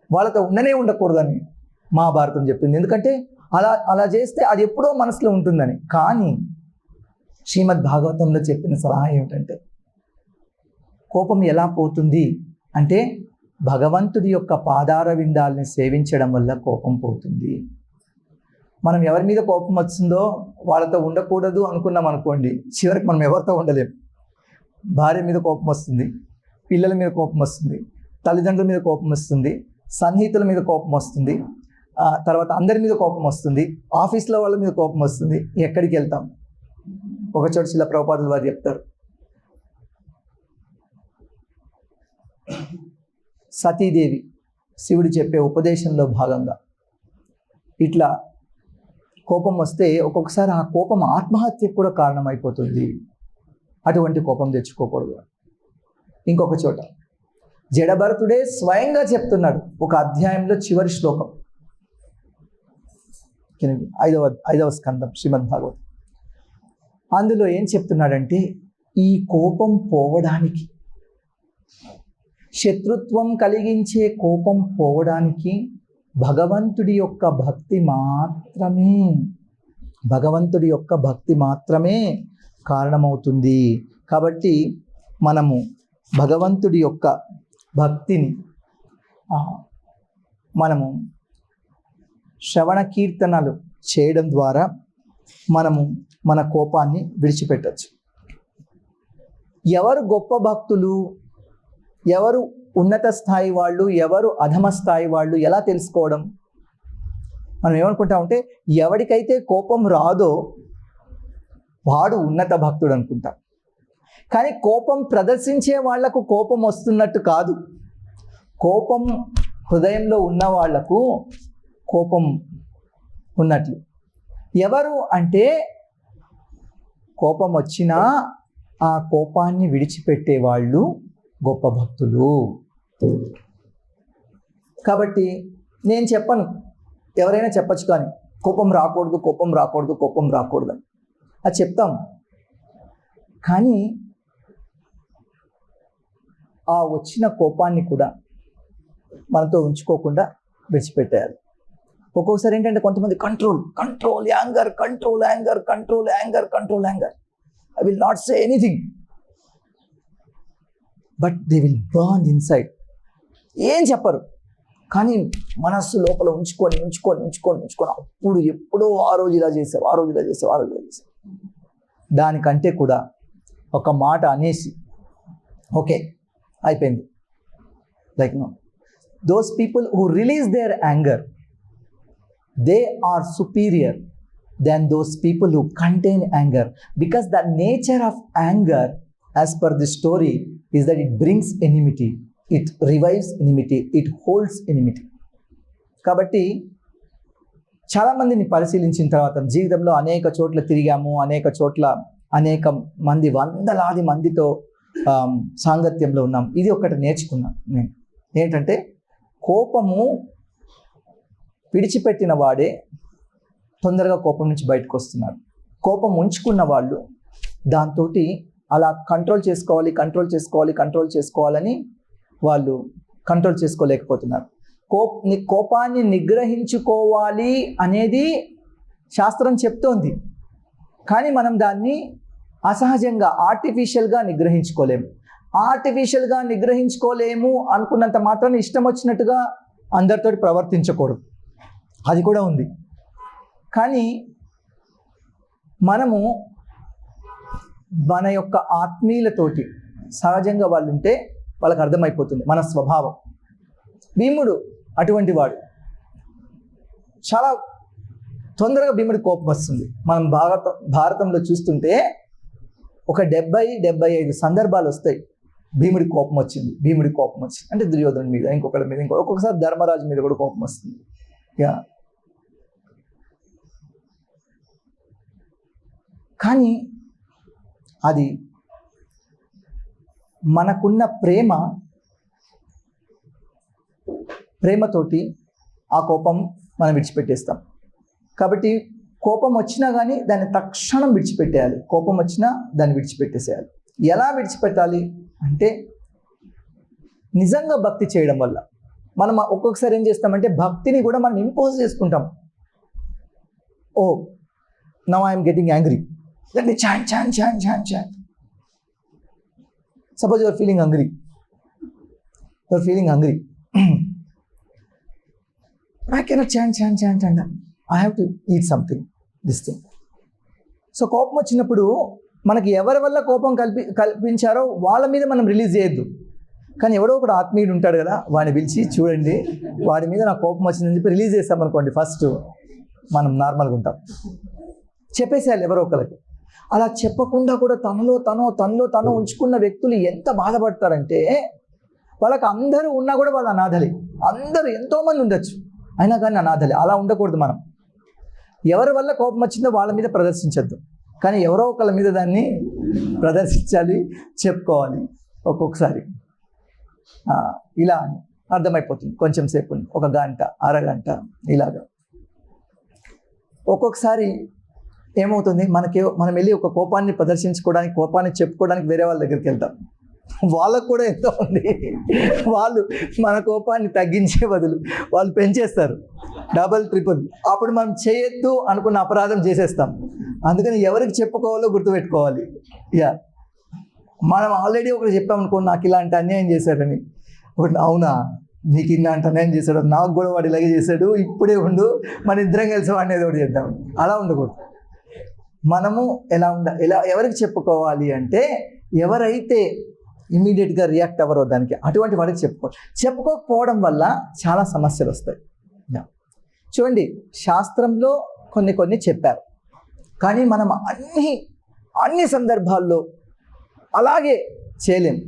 వాళ్ళతో ఉండకూడదని మహాభారతం చెప్తుంది. ఎందుకంటే అలా చేస్తే అది ఎప్పుడో మనసులో ఉంటుందని. కానీ శ్రీమద్ భాగవతంలో చెప్పిన సలహా ఏమిటంటే కోపం ఎలా పోతుంది అంటే భగవంతుడి యొక్క పాదార విందాలని సేవించడం వల్ల కోపం పోతుంది. మనం ఎవరి మీద కోపం వచ్చిందో వాళ్ళతో ఉండకూడదు అనుకున్నాం అనుకోండి, చివరికి మనం ఎవరితో ఉండలేం. భార్య మీద కోపం వస్తుంది, పిల్లల మీద కోపం వస్తుంది, తల్లిదండ్రుల మీద కోపం వస్తుంది, సన్నిహితుల మీద కోపం వస్తుంది, తర్వాత అందరి మీద కోపం వస్తుంది, ఆఫీస్లో వాళ్ళ మీద కోపం వస్తుంది. ఎక్కడికి వెళ్తాం? ఒక చోట శిలా ప్రభుపాదులు వారు చెప్తారు, సతీదేవి శివుడు చెప్పే ఉపదేశంలో భాగంగా ఇట్లా కోపం వస్తే ఒక్కొక్కసారి ఆ కోపం ఆత్మహత్యకు కూడా కారణమైపోతుంది. అటువంటి కోపం తెచ్చుకోకూడదు. ఇంకొక చోట జడభరతుడే స్వయంగా చెప్తున్నాడు, ఒక అధ్యాయంలో చివరి శ్లోకం, 5వ స్కందం శ్రీమద్ భాగవతం. అందులో ఏం చెప్తున్నాడంటే ఈ కోపం పోవడానికి, శత్రుత్వం కలిగించే కోపం పోవడానికి భగవంతుడి యొక్క భక్తి మాత్రమే కారణమవుతుంది. కాబట్టి మనము భగవంతుడి యొక్క భక్తిని మనము శ్రవణ కీర్తనలు చేయడం ద్వారా మనము మన కోపాన్ని విడిచిపెట్టచ్చు. ఎవరు గొప్ప భక్తులు, ఎవరు ఉన్నత స్థాయి వాళ్ళు, ఎవరు అధమ స్థాయి వాళ్ళు ఎలా తెలుసుకోవడం? మనం ఏమనుకుంటామంటే ఎవరికైతే కోపం రాదో వాడు ఉన్నత భక్తుడు అనుకుంటాం. కానీ కోపం ప్రదర్శించే వాళ్లకు కోపం వస్తున్నట్టు కాదు, కోపం హృదయంలో ఉన్న వాళ్లకు కోపం ఉన్నట్లు. ఎవరు అంటే కోపం వచ్చినా ఆ కోపాన్ని విడిచిపెట్టే వాళ్ళు గొప్ప భక్తులు. కాబట్టి నేను చెప్పను, ఎవరైనా చెప్పచ్చు, కానీ కోపం రాకూడదు అని అది చెప్తాం. కానీ ఆ వచ్చిన కోపాన్ని కూడా మనతో ఉంచుకోకుండా విడిచిపెట్టేయాలి. ఒక్కొక్కసారి ఏంటంటే కొంతమంది control anger, I will not say anything but they will burn inside. ఏం చెప్పరు కానీ మనస్సు లోపల ఉంచుకొని అప్పుడు ఎప్పుడో ఆ రోజు ఇలా చేసావు. దానికంటే కూడా ఒక మాట అనేసి ఓకే అయిపోయింది. Like no, those people who release their anger, they are superior than those people who contain anger, because the nature of anger as per the story is that it brings enmity, it revives enmity, it holds enmity. కాబట్టి చాలా మందిని పరిశీలించిన తర్వాత జీవితంలో అనేక చోట్ల తిరిగాము, అనేక మంది, వందలాది మందితో సాంగత్యంలో ఉన్నాం. ఇది ఒకటి నేర్చుకున్నాం నేను, ఏంటంటే కోపము విడిచిపెట్టిన వాడే తొందరగా కోపం నుంచి బయటకు వస్తున్నారు. కోపం ఉంచుకున్న వాళ్ళు దాంతో అలా కంట్రోల్ చేసుకోవాలని వాళ్ళు కంట్రోల్ చేసుకోలేకపోతున్నారు. కోపాన్ని నిగ్రహించుకోవాలి అనేది శాస్త్రం చెప్తోంది, కానీ మనం దాన్ని అసహజంగా ఆర్టిఫిషియల్గా నిగ్రహించుకోలేము. ఆర్టిఫిషియల్గా నిగ్రహించుకోలేము అనుకున్నంత మాత్రాన్ని ఇష్టం వచ్చినట్టుగా అందరితో ప్రవర్తించకూడదు, అది కూడా ఉంది. కానీ మనము మన యొక్క ఆత్మీయులతోటి సహజంగా వాళ్ళు ఉంటే వాళ్ళకి అర్థమైపోతుంది మన స్వభావం. భీముడు అటువంటి వాడు. చాలా తొందరగా భీముడి కోపం వస్తుంది. మనం భారతంలో చూస్తుంటే ఒక 70-75 సందర్భాలు వస్తాయి భీముడి కోపం వచ్చింది అంటే దుర్యోధను మీద, ఇంకొకరి మీద, ఒక్కొక్కసారి ధర్మరాజు మీద కూడా కోపం వస్తుంది. కానీ అది మనకున్న ప్రేమతోటి ఆ కోపం మనం విడిచిపెట్టేస్తాం. కాబట్టి కోపం వచ్చినా కానీ దాన్ని తక్షణం విడిచిపెట్టేయాలి. కోపం వచ్చినా దాన్ని విడిచిపెట్టేసేయాలి. ఎలా విడిచిపెట్టాలి అంటే నిజంగా భక్తి చేయడం వల్ల. మనం ఒక్కొక్కసారి ఏం చేస్తామంటే భక్తిని కూడా మనం ఇంపోజ్ చేసుకుంటాం. Oh now I'm getting angry, let me chant. Suppose you are feeling hungry. I cannot chant. I have to eat something, this thing. So కోపం వచ్చినప్పుడు మనకి ఎవరి వల్ల కోపం కల్పించారో వాళ్ళ మీద మనం రిలీజ్ చేయొద్దు. కానీ ఎవడో ఒకడు ఆత్మీయుడు ఉంటాడు కదా, వాడిని పిలిచి చూడండి వాడి మీద నాకు కోపం వచ్చిందని చెప్పి రిలీజ్ చేస్తాం అనుకోండి, ఫస్ట్ మనం నార్మల్గా ఉంటాం. చెప్పేసేయాలి ఎవరో ఒకరికి. అలా చెప్పకుండా కూడా తనలో తను ఉంచుకున్న వ్యక్తులు ఎంత బాధపడతారంటే, వాళ్ళకి అందరూ ఉన్నా కూడా వాళ్ళు అనాథలే. అందరూ ఎంతోమంది ఉండొచ్చు, అయినా కానీ అనాథలే. అలా ఉండకూడదు. మనం ఎవరి వల్ల కోపం వచ్చిందో వాళ్ళ మీద ప్రదర్శించద్దు, కానీ ఎవరో ఒకళ్ళ మీద దాన్ని ప్రదర్శించాలి, చెప్పుకోవాలి. ఒక్కొక్కసారి ఇలా అర్థమైపోతుంది. కొంచెం సేపు, ఒక గంట, అరగంట ఇలాగా. ఒక్కొక్కసారి ఏమవుతుంది, మనం వెళ్ళి ఒక కోపాన్ని ప్రదర్శించుకోవడానికి, కోపాన్ని చెప్పుకోవడానికి వేరే వాళ్ళ దగ్గరికి వెళ్తాం. వాళ్ళకు కూడా ఎంతో ఉంది. వాళ్ళు మన కోపాన్ని తగ్గించే బదులు వాళ్ళు పెంచేస్తారు, డబల్ ట్రిపుల్. అప్పుడు మనం చేయొద్దు అనుకున్న అపరాధం చేసేస్తాం. అందుకని ఎవరికి చెప్పుకోవాలో గుర్తుపెట్టుకోవాలి. మనం ఆల్రెడీ ఒకటి చెప్పామనుకో, నాకు ఇలాంటి అన్యాయం చేశాడని. ఒకటి అవునా, నీకు ఇలాంటి అన్యాయం చేశాడు, నాకు కూడా వాడు ఇలాగే చేశాడు, ఇప్పుడే ఉండు, మన ఇద్దరం కలిసి వాడిని ఏదో ఒకటి చేద్దాం. అలా ఉండకూడదు. మనము ఎవరికి చెప్పుకోవాలి అంటే, ఎవరైతే ఇమీడియట్గా రియాక్ట్ అవ్వరో దానికి, అటువంటి వాడికి చెప్పుకోకపోవడం వల్ల చాలా సమస్యలు వస్తాయి. చూడండి, శాస్త్రంలో కొన్ని చెప్పారు, కానీ మనం అన్ని సందర్భాల్లో అలాగే చేయలేం.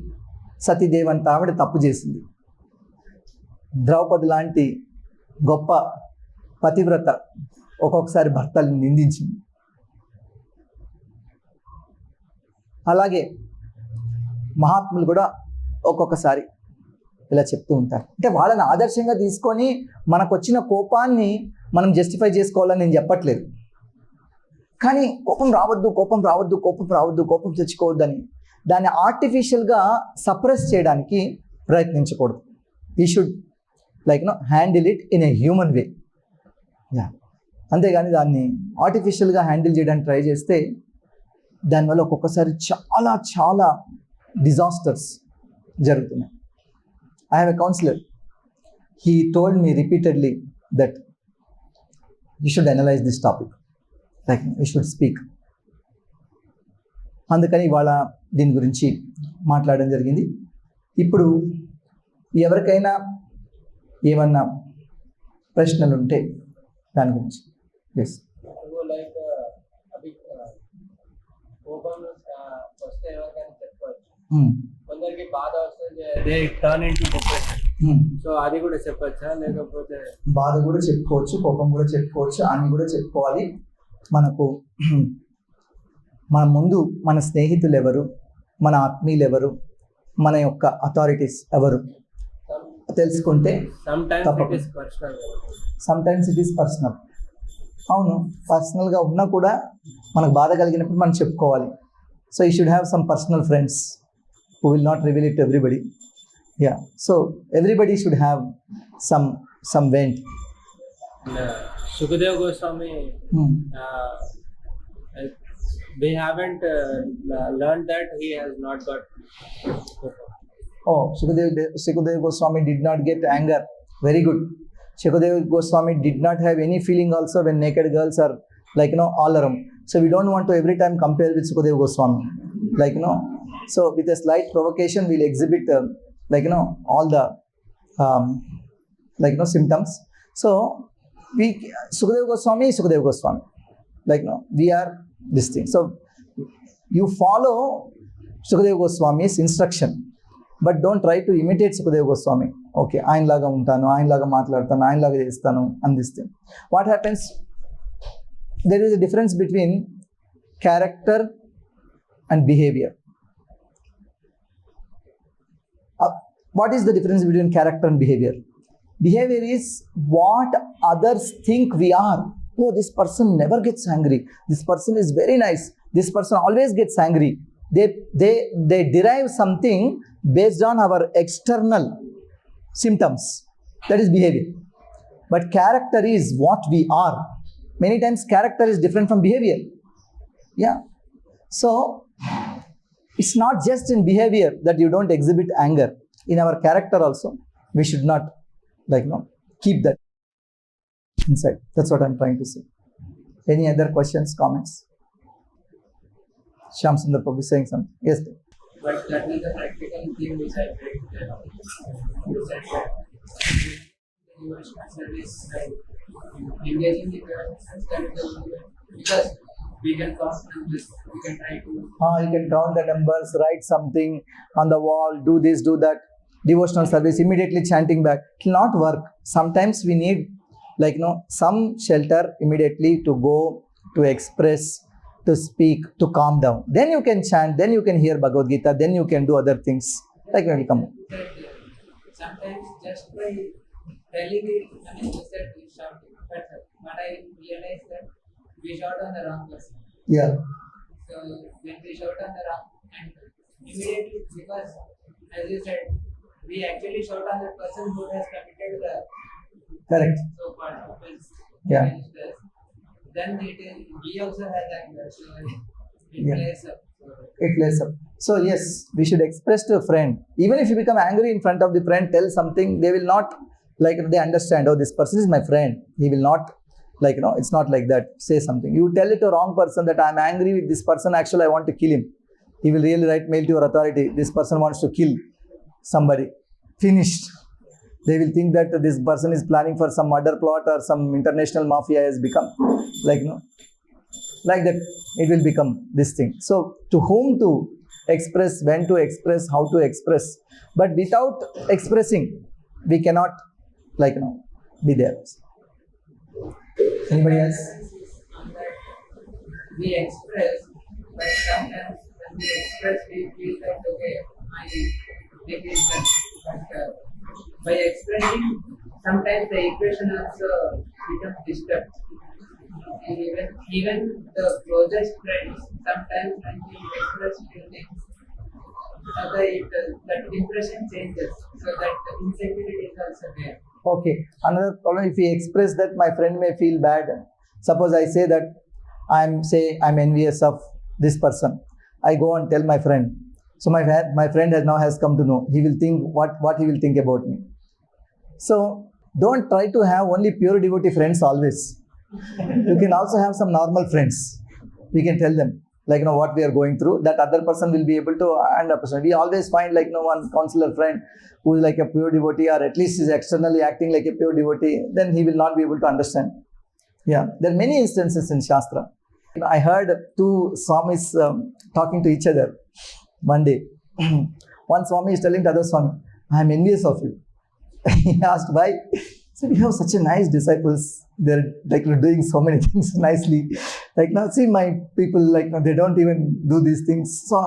సతీదేవి అంత ఆవిడ తప్పు చేసింది. ద్రౌపది లాంటి గొప్ప పతివ్రత ఒక్కొక్కసారి భర్తల్ని నిందించింది. అలాగే మహాత్ములు కూడా ఒక్కొక్కసారి ఇలా చెప్తూ ఉంటారు. అంటే వాళ్ళని ఆదర్శంగా తీసుకొని మనకు వచ్చిన కోపాన్ని మనం జస్టిఫై చేసుకోవాలని నేను చెప్పట్లేదు, కానీ కోపం రావద్దు, కోపం తెచ్చుకోవద్దని దాన్ని ఆర్టిఫిషియల్గా సప్రెస్ చేయడానికి ప్రయత్నించకూడదు. We should handle it in a human way. అంతేగాని దాన్ని ఆర్టిఫిషియల్గా హ్యాండిల్ చేయడానికి ట్రై చేస్తే దానివల్ల ఒక్కొక్కసారి చాలా డిజాస్టర్స్ జరుగుతున్నాయి. I have a counselor. He told me repeatedly that you should analyze this topic, you should speak. అందుకని ఇవాళ దీని గురించి మాట్లాడడం జరిగింది. ఇప్పుడు ఎవరికైనా ఏమన్నా ప్రశ్నలు ఉంటే దాని గురించి. ఎస్, కొందరికి బాధ వస్తుంది, they turn into depression. So అది కూడా చెప్పొచ్చా? లేకపోతే బాధ కూడా చెప్పుకోవచ్చు, కోపం కూడా చెప్పుకోవచ్చు, అన్ని కూడా చెప్పుకోవాలి. మన ముందు మన స్నేహితులు ఎవరు, మన ఆత్మీయులు ఎవరు, మన యొక్క అథారిటీస్ ఎవరు తెలుసుకుంటే. Sometimes it is personal. అవును, పర్సనల్గా ఉన్నా కూడా మనకు బాధ కలిగినప్పుడు మనం చెప్పుకోవాలి. So you should have some personal friends who will not reveal it to everybody. Yeah. So everybody should have some vent. And, Shukadeva Goswami, Hmm. we haven't learned that he has not got. Oh, Shukadeva Goswami did not get anger. Very good. Shukadeva Goswami did not have any feeling also when naked girls are all around. So we don't want to every time compare with Shukadeva Goswami. So with a slight provocation, we'll exhibit all the symptoms. So Shukadeva Goswami is Shukadeva Goswami. We are this thing. So you follow Shukadeva Goswami's instruction, but don't try to imitate Shukadeva Goswami. Okay, ఆయనలాగా ఉంటాను, ఆయనలాగా మాట్లాడతాను, ఆయనలాగా చేస్తాను and this thing. What happens? There is a difference between character and behavior. What is the difference between character and behavior? Behavior is what others think we are. Oh, this person never gets angry. This person is very nice. This person always gets angry. They derive something based on our external symptoms. That is behavior. But character is what we are. Many times character is different from behavior. Yeah. So it's not just in behavior that you don't exhibit anger. In our character also, we should not keep that inside. That's what I'm trying to say. Any other questions, comments? Shyam Sundar Prabhu saying something. Yes. But that is the practical thing which I read. Devotional service, like engaging with the because we can count numbers, we can try to. You can count the numbers, write something on the wall, do this, do that. Devotional service, immediately chanting back. It will not work. Sometimes we need some shelter immediately to go, to express, to speak, to calm down. Then you can chant, then you can hear Bhagavad Gita, then you can do other things. Will come. Sometimes just by telling it, just that we shouting, but what I realized that we shout on the wrong person. Yeah. So when we shout on the wrong, and immediately, because as you said, we actually shout on the person who has committed the Correct. so-called offense. Yeah. Then he also has anger, so it Yeah. plays up. It lays up. So yes, we should express to a friend. Even if you become angry in front of the friend, tell something, they will not they understand, oh, this person is my friend. He will not it's not like that. Say something. You tell it to a wrong person that I'm angry with this person, actually I want to kill him. He will really write mail to your authority. This person wants to kill somebody. Finished. They will think that this person is planning for some murder plot or some international mafia has become like that. It will become this thing. So to whom to express, when to express, how to express. But without expressing, we cannot be there. Anybody else? We express, but sometimes when we express, we feel that okay, I take it done. But by expressing, sometimes the equation also becomes disturbed. Even the closest friends, sometimes when we express feelings, that impression changes, so that the insecurity is also there. Okay. Another problem, if we express that my friend may feel bad. Suppose I say that I'm envious of this person. I go and tell my friend. So my friend has come to know. He will think what he will think about me. So don't try to have only pure devotee friends always. You can also have some normal friends. We can tell them what we are going through. That other person will be able to understand. We always find one counselor friend who is like a pure devotee, or at least is externally acting like a pure devotee. Then he will not be able to understand. Yeah, there are many instances in Shastra. I heard two Swamis talking to each other one day. One Swami is telling the other Swami, I am envious of you. He asked why. He said, you have such a nice disciples. They're doing so many things nicely. Now see my people, they don't even do these things. So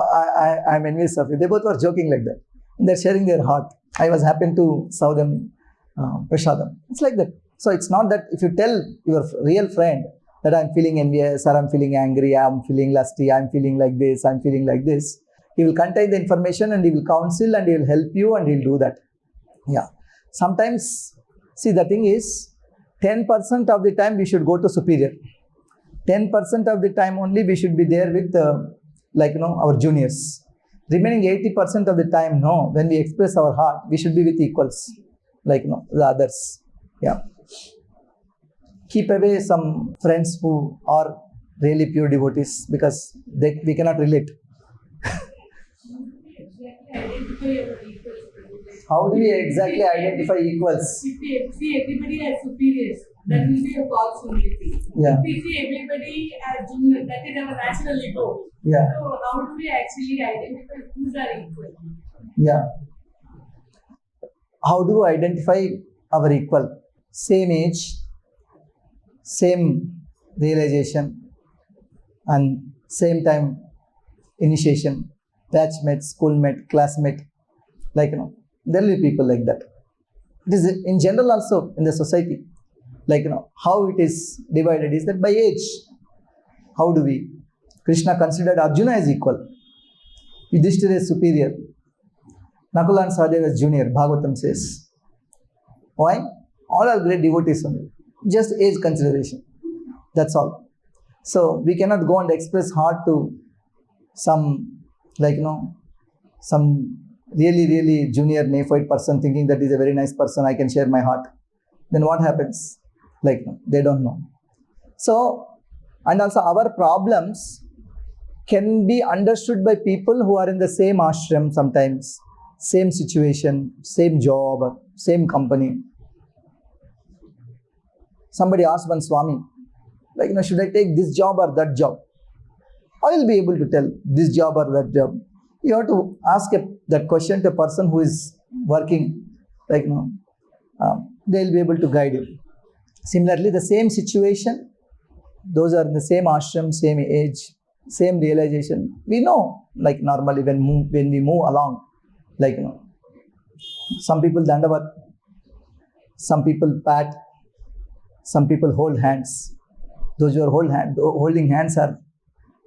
I'm envious of you. They both were joking like that. They're sharing their heart. I was happy to serve them prasadam. It's like that. So it's not that if you tell your real friend that I'm feeling envious, or I'm feeling angry, I'm feeling lusty, I'm feeling like this, I'm feeling like this, He will contain the information and he will counsel and he will help you and he will do that. Yeah. Sometimes, see, the thing is, 10% of the time we should go to superior. 10% of the time only we should be there with our juniors. Remaining 80% of the time, no, when we express our heart, we should be with equals, the others. Yeah. Keep away some friends who are really pure devotees because we cannot relate. How do we exactly identify equals? If we see everybody as superiors, that will be a false humility. Yeah. If we see everybody as junior, that is our natural ego. Yeah. So how do we actually identify who's our equal? Yeah. How do we identify our equal? Same age, same realization, and same time initiation, batchmate, schoolmate, classmate, there will be people like that. It is in general also in the society, how it is divided is that by age. How do we? Krishna considered Arjuna as equal, Yudhishthira as superior, Nakula and Sahadeva as junior, Bhagavatam says. Why? All are great devotees only. Just age consideration. That's all. So we cannot go and express heart to some, some really junior neophyte person thinking that is a very nice person, I can share my heart. Then what happens? They don't know. So, and also our problems can be understood by people who are in the same ashram sometimes, same situation, same job, same company. Somebody asked one Swami, should I take this job or that job? I will be able to tell this job or that job. You have to ask that question to a person who is working, they'll be able to guide you. Similarly, the same situation, those are in the same ashram, same age, same realization. We know, normally when we move along, some people dandavat, some people pat, some people hold hands. Those who are holding hands are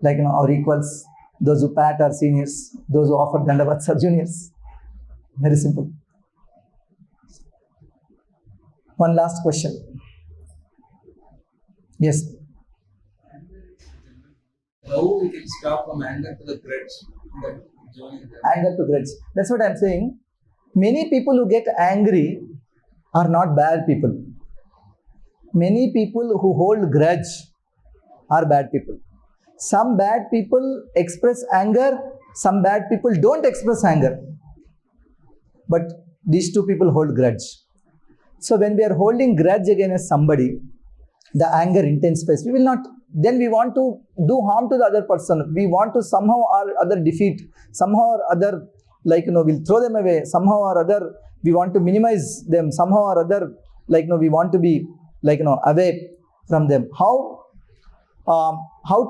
our equals. Those who pat are seniors. Those who offer dandavats are juniors. Very simple. One last question. Yes. How we can stop from anger to the grudge? Anger to grudge. That's what I'm saying. Many people who get angry are not bad people. Many people who hold grudge are bad people. Some bad people express anger, some bad people don't express anger. But these two people hold grudge. So when we are holding grudge against somebody, the anger intensifies. We want to do harm to the other person. We want to somehow or other defeat, somehow or other, we'll throw them away. Somehow or other, we want to minimize them. Somehow or other, we want to be, away from them. How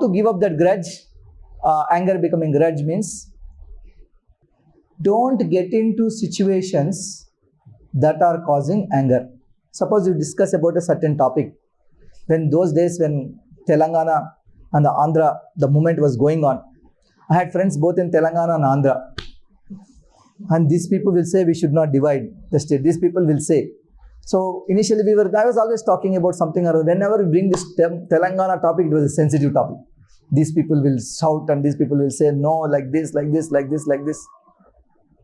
to give up that grudge? Anger becoming grudge means don't get into situations that are causing anger. Suppose you discuss about a certain topic. When those days when Telangana and the Andhra, the movement was going on, I had friends both in Telangana and Andhra. And these people will say we should not divide the state. These people will say. So initially I was always talking about something or other. Whenever we bring this Telangana topic, it was a sensitive topic. These people will shout and these people will say no, like this.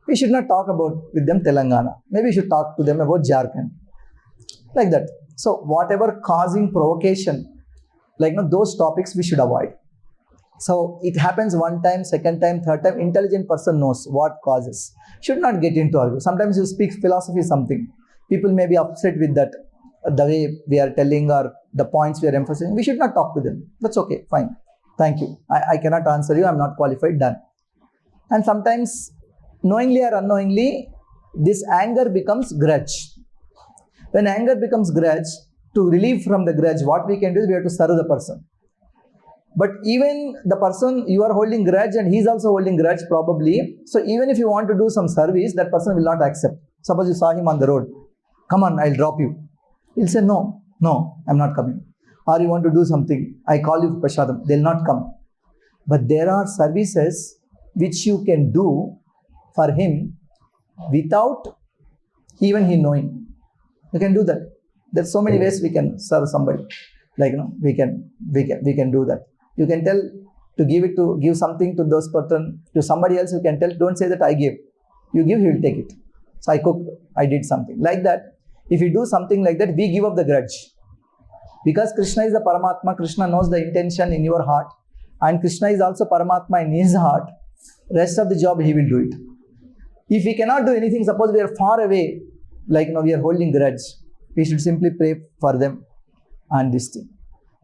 We should not talk with them Telangana. Maybe we should talk to them about Jharkhand. Like that. So whatever causing provocation, those topics we should avoid. So it happens one time, second time, third time. Intelligent person knows what causes. Should not get into argument. Sometimes you speak philosophy something. People may be upset with that, the way we are telling or the points we are emphasizing. We should not talk to them. That's okay, fine. Thank you. I cannot answer you. I'm not qualified. Done. And sometimes, knowingly or unknowingly, this anger becomes grudge. When anger becomes grudge, to relieve from the grudge, what we can do is we have to serve the person. But even the person you are holding grudge and he's also holding grudge probably. So even if you want to do some service, that person will not accept. Suppose you saw him on the road. Come on, I'll drop you. He'll say, no, I'm not coming. Or you want to do something. I call you for Prashadam. They'll not come. But there are services which you can do for him without even he knowing. You can do that. There's so many ways we can serve somebody. Like, you know, we can do that. You can tell to give something to those person, to somebody else. You can tell, don't say that I gave. You give, he will take it. So I cooked, I did something like that. If you do something like that, we give up the grudge. Because Krishna is the Paramatma, Krishna knows the intention in your heart, and Krishna is also Paramatma in his heart. Rest of the job he will do it. If we cannot do anything, suppose we are far away, like, you know, we are holding grudge, we should simply pray for them and this thing.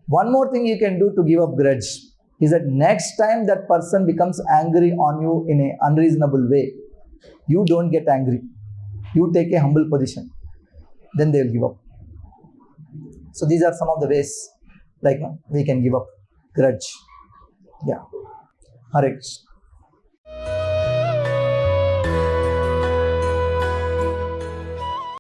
One more thing you can do to give up grudge is that next time that person becomes angry on you in an unreasonable way, you don't get angry. You take a humble position. Then they will give up. So these are some of the ways, like, we can give up grudge. Yeah. Hare Krishna.